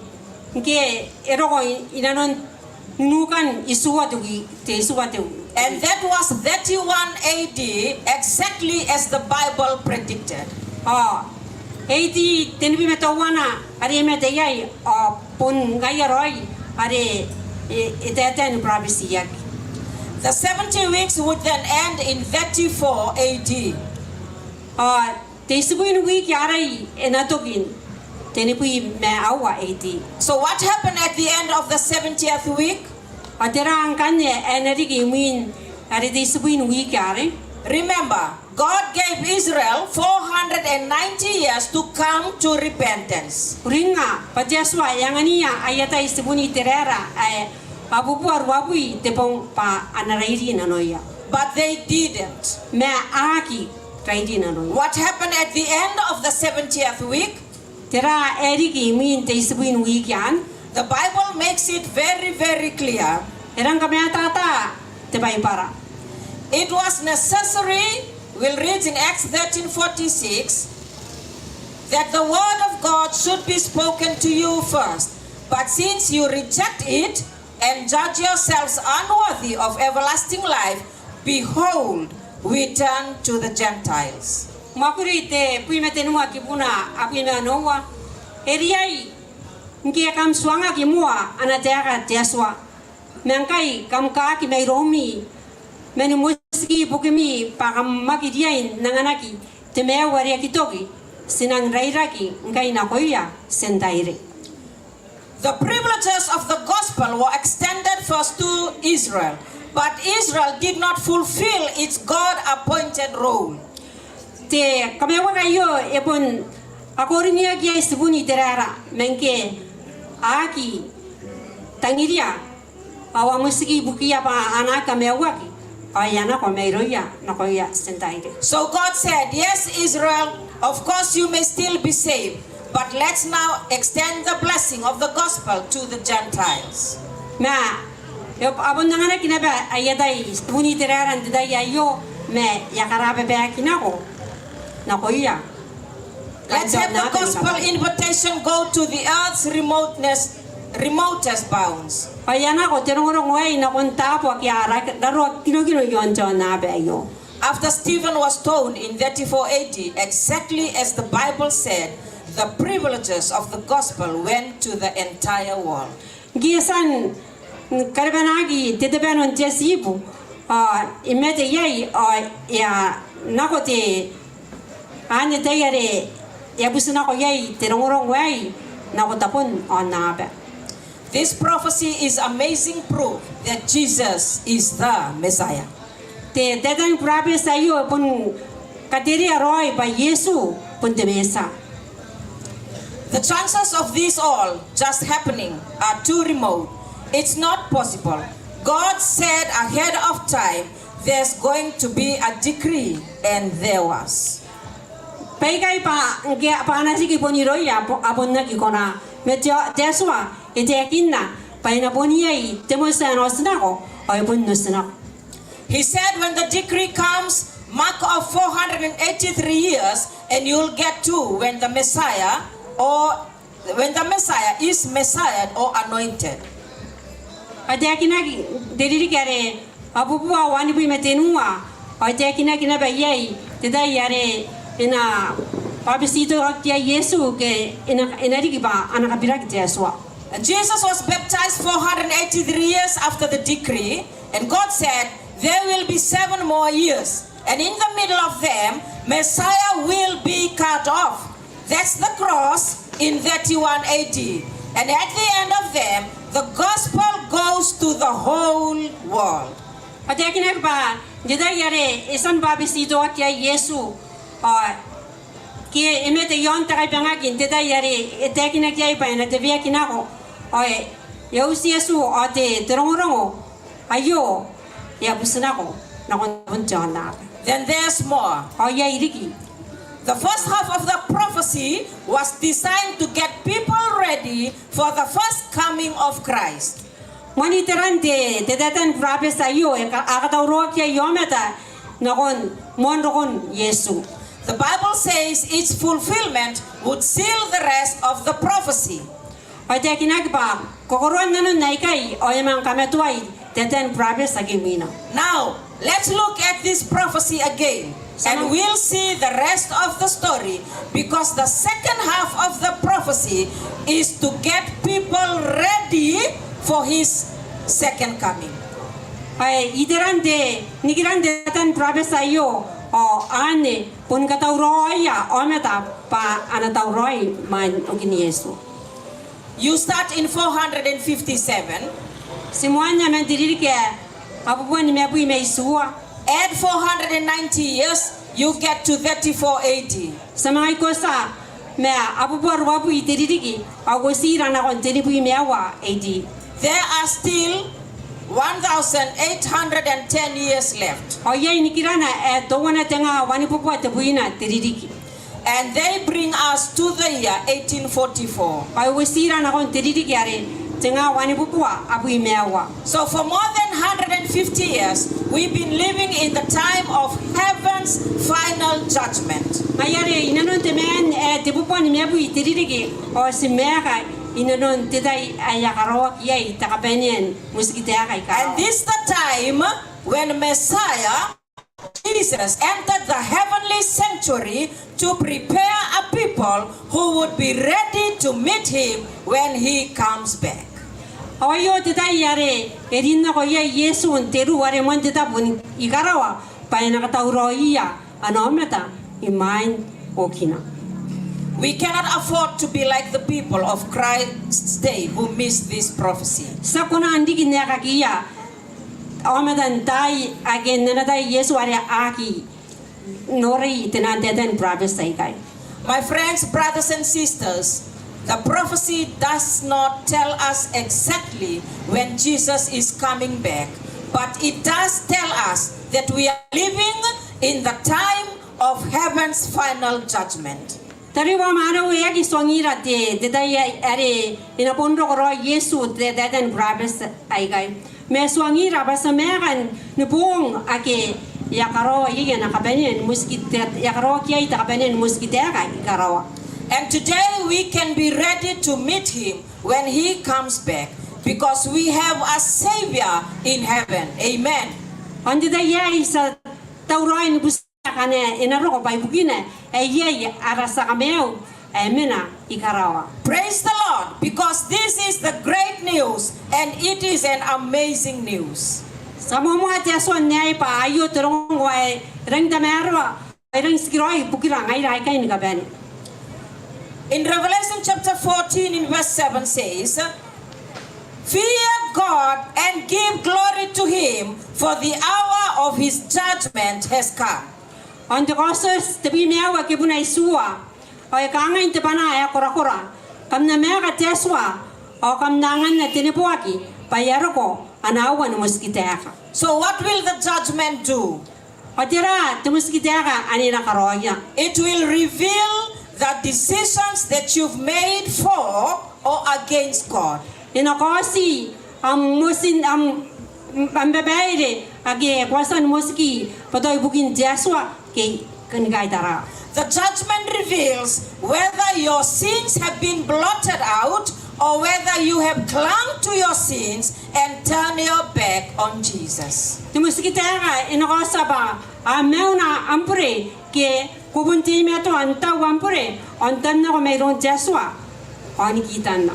ke erokoi inanon nukan isuwa tugi te isuwa tu. And that was 31 AD, exactly as the Bible predicted. AD tenbi metawana ari mete yai pun gaya roi ari iteten prophecy. The 70 weeks would then end in 34 AD. Te isubuin week yarai enatokin tenipui me awa AD. So what happened at the end of the 70th week? Aterang kanye energi min ari te isubuin week yarai. Remember, God gave Israel 490 years to come to repentance. Ringa pajaswa yang ania ayata isubuni terera papupuar wabui tepong pa anarairi nanoya. But they didn't. Me aki rairi nanoya. What happened at the end of the 70th week? Tera erigi min te isubuin week yan. The Bible makes it very, very clear. Erang kami atata te para. It was necessary, we'll read in Acts 13:46, that the word of God should be spoken to you first. But since you reject it and judge yourselves unworthy of everlasting life, behold, we turn to the Gentiles. Makuri te puimete nua kipuna apina noa. Eriai ngia kam suanga kimua anatera Jesua. Mengkai kam ka ki meiromi. Meni musiki bukimi pakam makidiain nanganaki te mea waria kitoki sinang rairaki ngai na koia sendaire. The privileges of the gospel were extended first to Israel, but Israel did not fulfill its God-appointed role. Te kamewa kayo epon akorinia kia isibuni terara menke aki tangiria awa musiki bukia pa anak kamewaki. So God said, yes, Israel, of course you may still be saved, but let's now extend the blessing of the gospel to the Gentiles. Abon nangana kinaba ayaday stuni tiraran diday ayo me yakarabe be kinako nakoya. Let's have the gospel invitation go to the earth's remotest bounds. Ayana ko tinurong way na kontapo kiara daro kino yon na beyo. After Stephen was stoned in 34 AD, exactly as the Bible said, the privileges of the gospel went to the entire world. Gisan karbanagi titebenon jesibu imete yai ya nakote ane tayare ya busina ko yai terongorong wai nakotapon on nabe. This prophecy is amazing proof that Jesus is the Messiah. Te dedan prabe sayo pun kadiri aroy ba Yesu pun temesa. The chances of this all just happening are too remote. It's not possible. God said ahead of time there's going to be a decree, and there was. Paikai pa nasi ki poniroy apon na ki kona metyo teswa itekinna paina poniai temosa nosna ko ay pun nosna. He said when the decree comes, mark of 483 years, and you'll get to when the Messiah is Messiah or anointed. Adekina dediri kare apupuwa wani pi metenua adekina kina bayai teda yare ina pabisito akya Yesu ke ina dikiba anakapira kiteswa. And Jesus was baptized 483 years after the decree, and God said there will be 7 more years, and in the middle of them Messiah will be cut off. That's the cross in 31 AD. And at the end of them, the gospel goes to the whole world. Adekina ba deda yare isan pabisito akya Yesu ke emete yon takai pangagin deda yare adekina kya ipa na tevia kinako oy Yesu Yesu ate terongrongo ayo ya busnako nakon punjana. Then there's more. Oya iriki. The first half of the prophecy was designed to get people ready for the first coming of Christ. Moniterante dedatan prophet ayo akatauro kya yometa nakon monrokon Yesu. The Bible says its fulfillment would seal the rest of the prophecy. Ote kinagba kokoron nanon naikai oyamang kametuai deden prophet sagimina. Now, let's look at this prophecy again, and we'll see the rest of the story, because the second half of the prophecy is to get people ready for his second coming. Ay iderante nigirante deden prophet ayo ane pun katauroya ometa pa anatauroi man ogini Yesu. You start in 457. Semuanya mentiriri ke apapun ni mebu imeisua. Add 490 years, you get to 34 AD. Samai kosa me apapun wapu itiriri ki agosira na konteri bu imewa AD. There are still 1,810 years left. Oye nikirana dowana tenga wani popo tebuina tiriri ki. And they bring us to the year 1844. Agosira na konteri ki are tenga wani popo abu imewa. So for more than 150 years, we've been living in the time of heaven's final judgment. Ayare inanon temen tebupo ni mebu itiriri ki o simeka inanon tidai ayakaro yai takapenien musikita kai ka. And this the time when Messiah Jesus entered the heavenly sanctuary to prepare a people who would be ready to meet him when he comes back. Awayo tidai yare erinna ko yai Yesu teru ware mon titabun igarawa pa nakatauro iya anometa imain okina. We cannot afford to be like the people of Christ's day who missed this prophecy. Sakuna andi kinakakiya omedan tai again na dai Yesu are aki nori tenanteten prophecy kai. My friends, brothers and sisters, the prophecy does not tell us exactly when Jesus is coming back, but it does tell us that we are living in the time of heaven's final judgment. Tariwa mano yaki songira te dai are inapondo ko Yesu teten prophecy ai kai. Me songira basa megan nubong ake yakaro yiga nakabenin muskite yakaro kiai takabenin muskite kai karawa. And today we can be ready to meet him when he comes back, because we have a Savior in heaven. Amen. Andi da yai sa taurai ni busakane inaro ko bai bugine ye arasa kameo mena ikarawa. Praise the Lord, because this is the great news and it is an amazing news. Samo mo ate so nyai pa ayo terong wai reng tamerwa reng skiroi bukira ngai rai kai ni kaben. In Revelation chapter 14 in verse 7 says, fear God and give glory to him, for the hour of his judgment has come. On the courses to be mewa kibuna isua o kanga inte pana ya kora kam na mega teswa o kam nangan na tinipuaki payaro ko anawa no muskiteka. So what will the judgment do? O tira tumuskiteka ani na karoya. It will reveal the decisions that you've made for or against God. Inakosi musin bebeire age kwasan muski padoy bukin jaswa ke kanigai tara. The judgment reveals whether your sins have been blotted out or whether you have clung to your sins and turned your back on Jesus. Tumuskiteka inakosa ba meuna ampure ke kubunti meto anta wampure ontan na ko mayroon jaswa oni kitan na.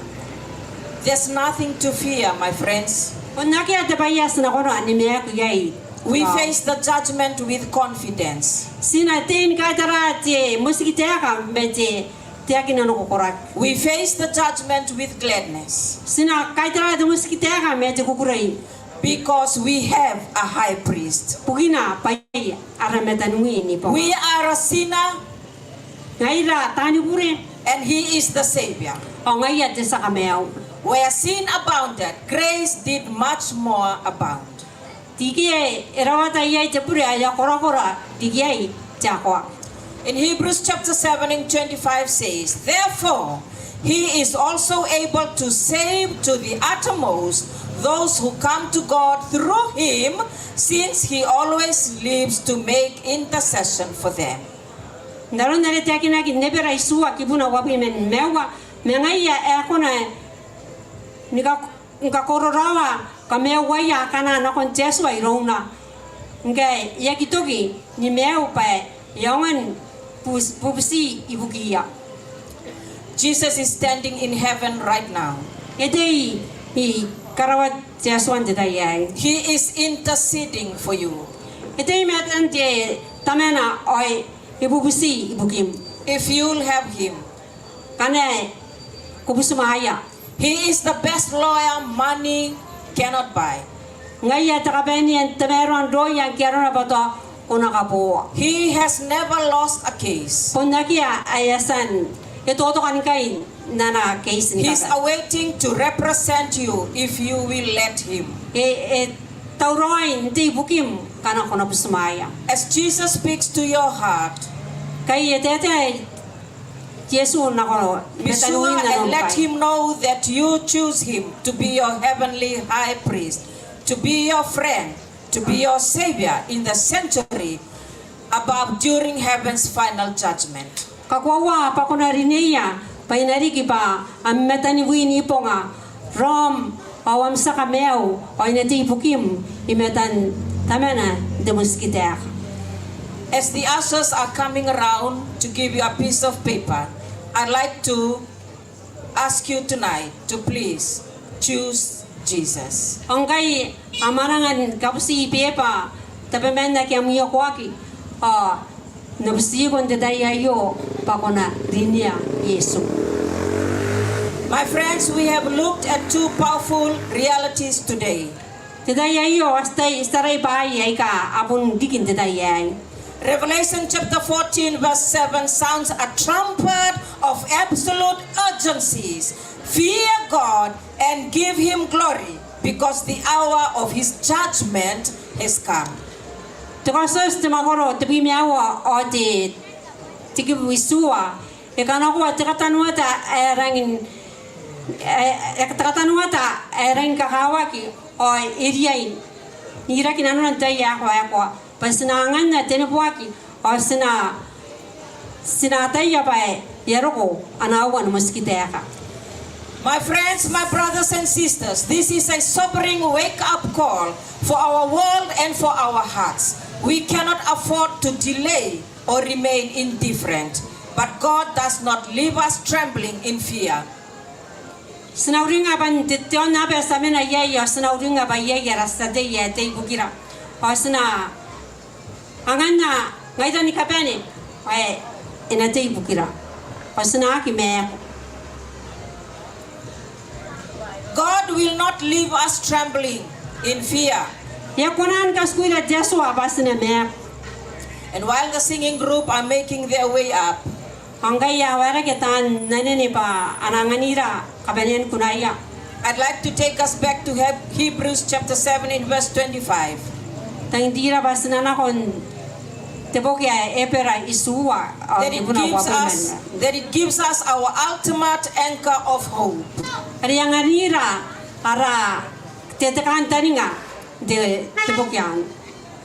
There's nothing to fear, my friends. Onaki atabayas na kono ani me kuyai. We face the judgment with confidence. Sinatin katarate muskiteka mete tiakina no kokorak. We face the judgment with gladness Sina katarate muskiteka mete kukurai. because we have a high priest. Pugina pai arametanui ni po. We are a sinner Ngaira tani pure and he is the Savior. o ngaya te sakameo. Where sin abounded, grace did much more abound. Tikie erawata yai te pure aya korakora tikiai jakwa. In Hebrews chapter 7 and 25 says, therefore, he is also able to save to the uttermost those who come to God through him, since he always lives to make intercession for them. Ndaron nare tiakina ki nebera isua kibuna wapi men mewa mengaya ekona nika kororawa kameo waya kana na kon jeswa irona. Ngai yakitoki ni meu pa yawan pusi ibukia. Jesus is standing in heaven right now. Edei I karawat jeswan te dayai. He is interceding for you. Edei metan te tamena oi ibubusi ibukim. If you'll have him, Kane kubusumaya. he is the best lawyer money cannot buy. Ngaya takabeni en temeron doya kiarona bato kuna kapo. He has never lost a case. Punakia ayasan ito kan kain nana case ni He's kata. awaiting to represent you if you will let him. Tauroy hindi bukim kana kuna busumaya. As Jesus speaks to your heart, Kay tete Yesu na kono be sure and let him know that you choose him to be your heavenly high priest, to be your friend, to be your savior in the century above during heaven's final judgment. Kakwawa pa kuna rineya painariki pa ang metani wini ponga rom awam sa kameo o inati bukim imetan tamana demuskitek. As the ushers are coming around to give you a piece of paper, I'd like to ask you tonight to please choose Jesus. Ang kay amarangan kapusi pepa tapemenda kya miyo kwaki nabusi kon dadayayo pa kona rinya Yesu. My friends, we have looked at two powerful realities today. Dadayayo astay istaray bahay ay ka apun dikin dadayay. Revelation chapter 14 verse 7 sounds a trumpet of absolute urgencies. Fear God and give him glory, because the hour of his judgment has come. Tekasos temakoro tebi miawa o te tikiwisua ekanakuwa tekatanuata erangin tekatanuata erang kakawaki o iriain nira kinanuan taya kwa pasinangan na tenepuaki o sina taya pa yeroko anawan muskiteka. My friends, my brothers and sisters, this is a sobering wake-up call for our world and for our hearts. We cannot afford to delay or remain indifferent, but God does not leave us trembling in fear. Snauringa ban tityon na ba sa mena ye ya snauringa ba ye ya rasta de ye de bukira. Osna angan na ngaida ni kapani ay ina de bukira. Osna ki me. God will not leave us trembling in fear. Ya kunan kas kuila Joshua basna me. And while the singing group are making their way up, Angay ya wara ketan nanene pa ananganira kabanian kunaya. I'd like to take us back to Hebrews chapter 7 in verse 25. Tang dira basna na kon tebokya epera isuwa That it gives us our ultimate anchor of hope. Ari yang anira ara tetekan taninga de tebokyan.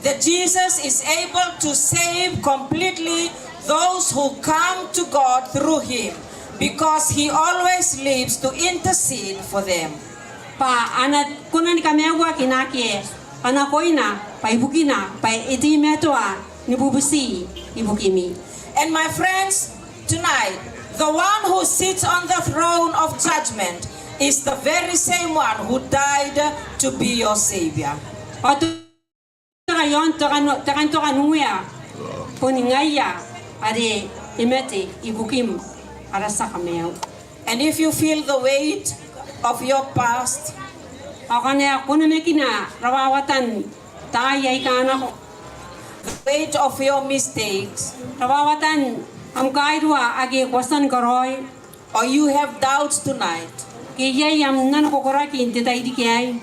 That Jesus is able to save completely those who come to God through Him, because He always lives to intercede for them. Pa ana kunan kamewa kinaki ana koina pa ibukina pa itimetoa ni bubusi ibukimi. And my friends, tonight, the one who sits on the throne of judgment is the very same one who died to be your Savior. Oto kayon takan to kanuya puningaya ari imete ibukim arasa kameo. And if you feel the weight of your past, Akane kuno mekina rawawatan tayay kana ko. the weight of your mistakes, Rawawatan am kairwa agi kwasan karoy. or you have doubts tonight, Kiyay am nan ko koraki inte tay dikay.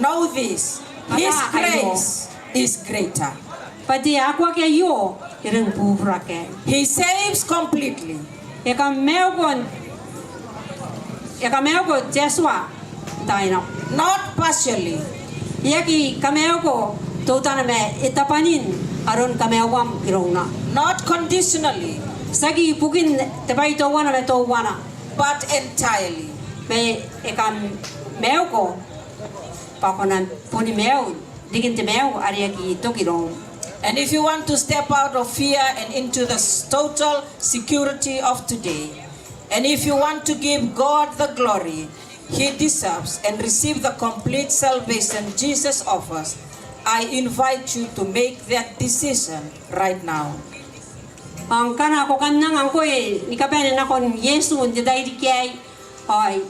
know this: His grace is greater. Pati ako kayo irang bubra kay. He saves completely. Eka meokon Joshua tayo. Not partially, Yaki kameoko tutana me itapanin aron kameawam irona. not conditionally, Sagi pukin tebay to wana me to wana. but entirely. Me ekam meoko pakonan puni meo digin te meo ariaki tokiro. And if you want to step out of fear and into the total security of today, and if you want to give God the glory He deserves and receive the complete salvation Jesus offers, I invite you to make that decision right now. Ang kana ko kanang ang koy ni kapene na kon Yesu ndi dai dikay ay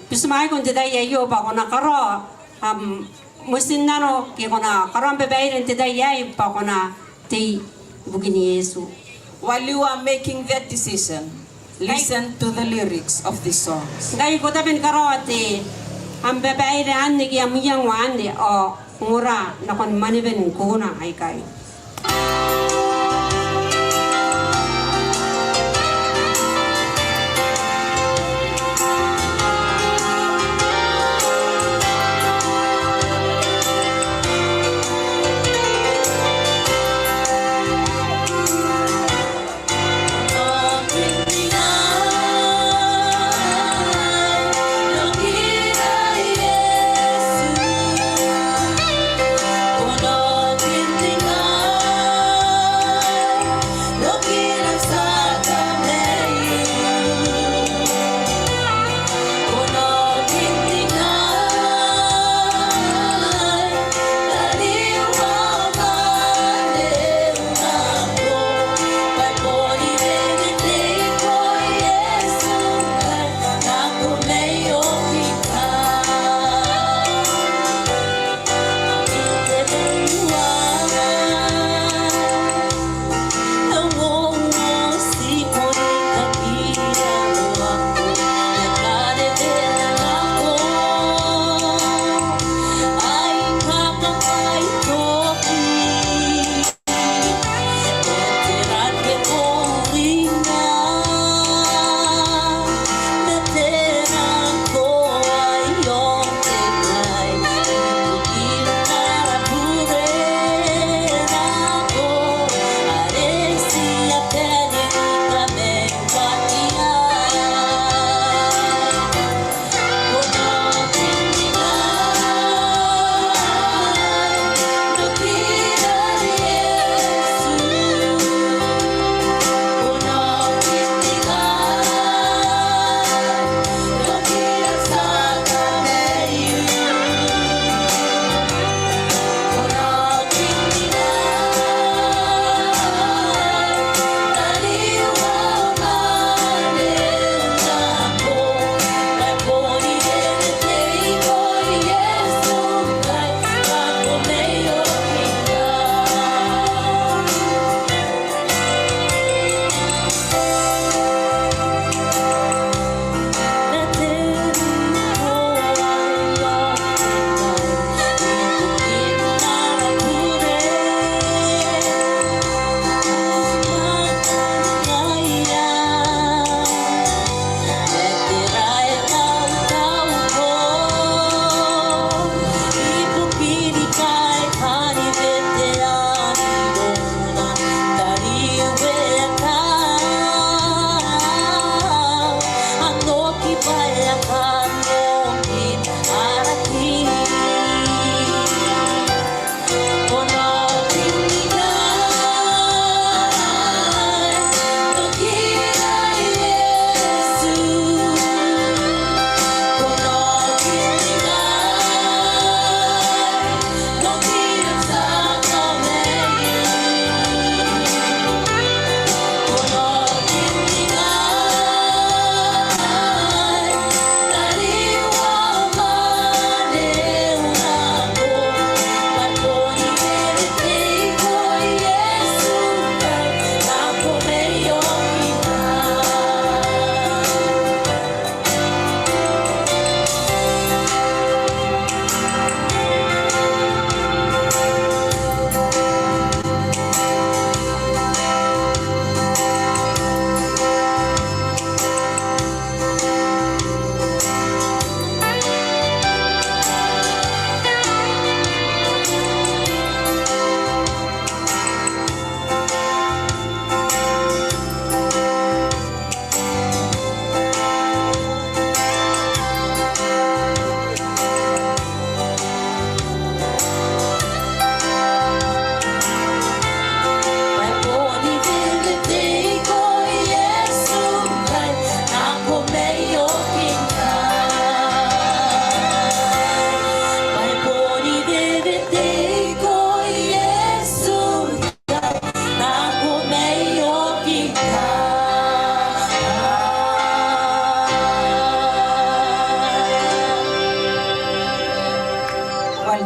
pismay kon ndi dai yo pa ko nakaro musin nano ke ko na karon bebay ndi dai yai pa ko na ti bugini Yesu. While you are making that decision, listen to the lyrics of these songs. Ngai ko tapen karo ati am bebay re an ni am yang wan ni o ngura na kon maniben ko na ay kai. Yesu,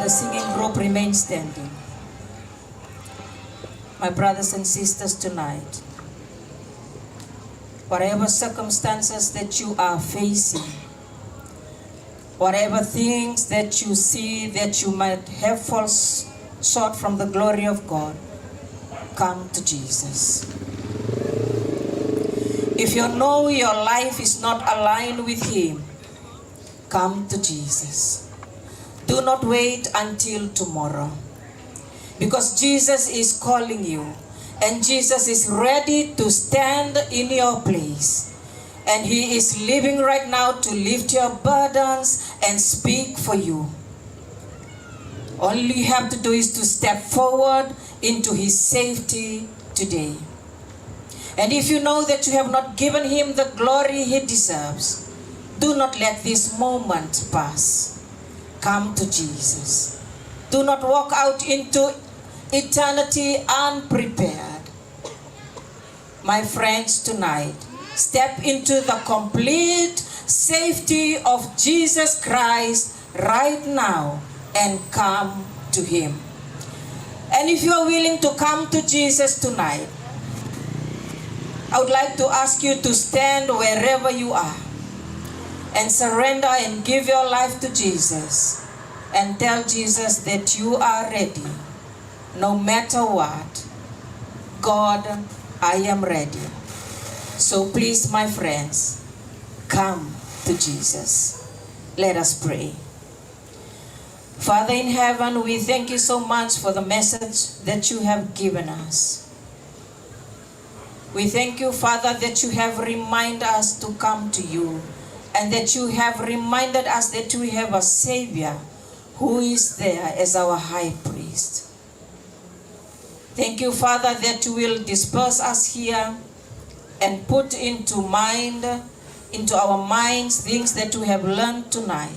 the singing group remain standing. My brothers and sisters, tonight, whatever circumstances that you are facing, whatever things that you see that you might have false short from the glory of God, come to Jesus. If you know your life is not aligned with Him, come to Jesus. Do not wait until tomorrow, because Jesus is calling you, and Jesus is ready to stand in your place. And He is living right now to lift your burdens and speak for you. All you have to do is to step forward into His safety today. And if you know that you have not given Him the glory He deserves, do not let this moment pass. Come to Jesus. Do not walk out into eternity unprepared. My friends, tonight, step into the complete safety of Jesus Christ right now and come to Him. And if you are willing to come to Jesus tonight, I would like to ask you to stand wherever you are and surrender and give your life to Jesus and tell Jesus that you are ready. No matter what, God, I am ready. So please, my friends, come to Jesus. Let us pray. Father in heaven, we thank you so much for the message that you have given us. We thank you, Father, that you have reminded us to come to you, and that you have reminded us that we have a Savior who is there as our high priest. Thank you, Father, that you will disperse us here and put into our minds things that we have learned tonight,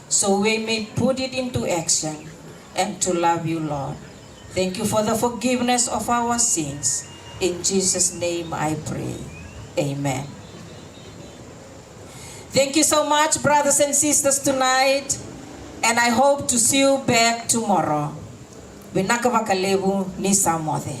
so we may put it into action and to love you, Lord. Thank you for the forgiveness of our sins. In Jesus' name I pray. Amen. Thank you so much, brothers and sisters, tonight, and I hope to see you back tomorrow. Binakavakalebu ni samothe.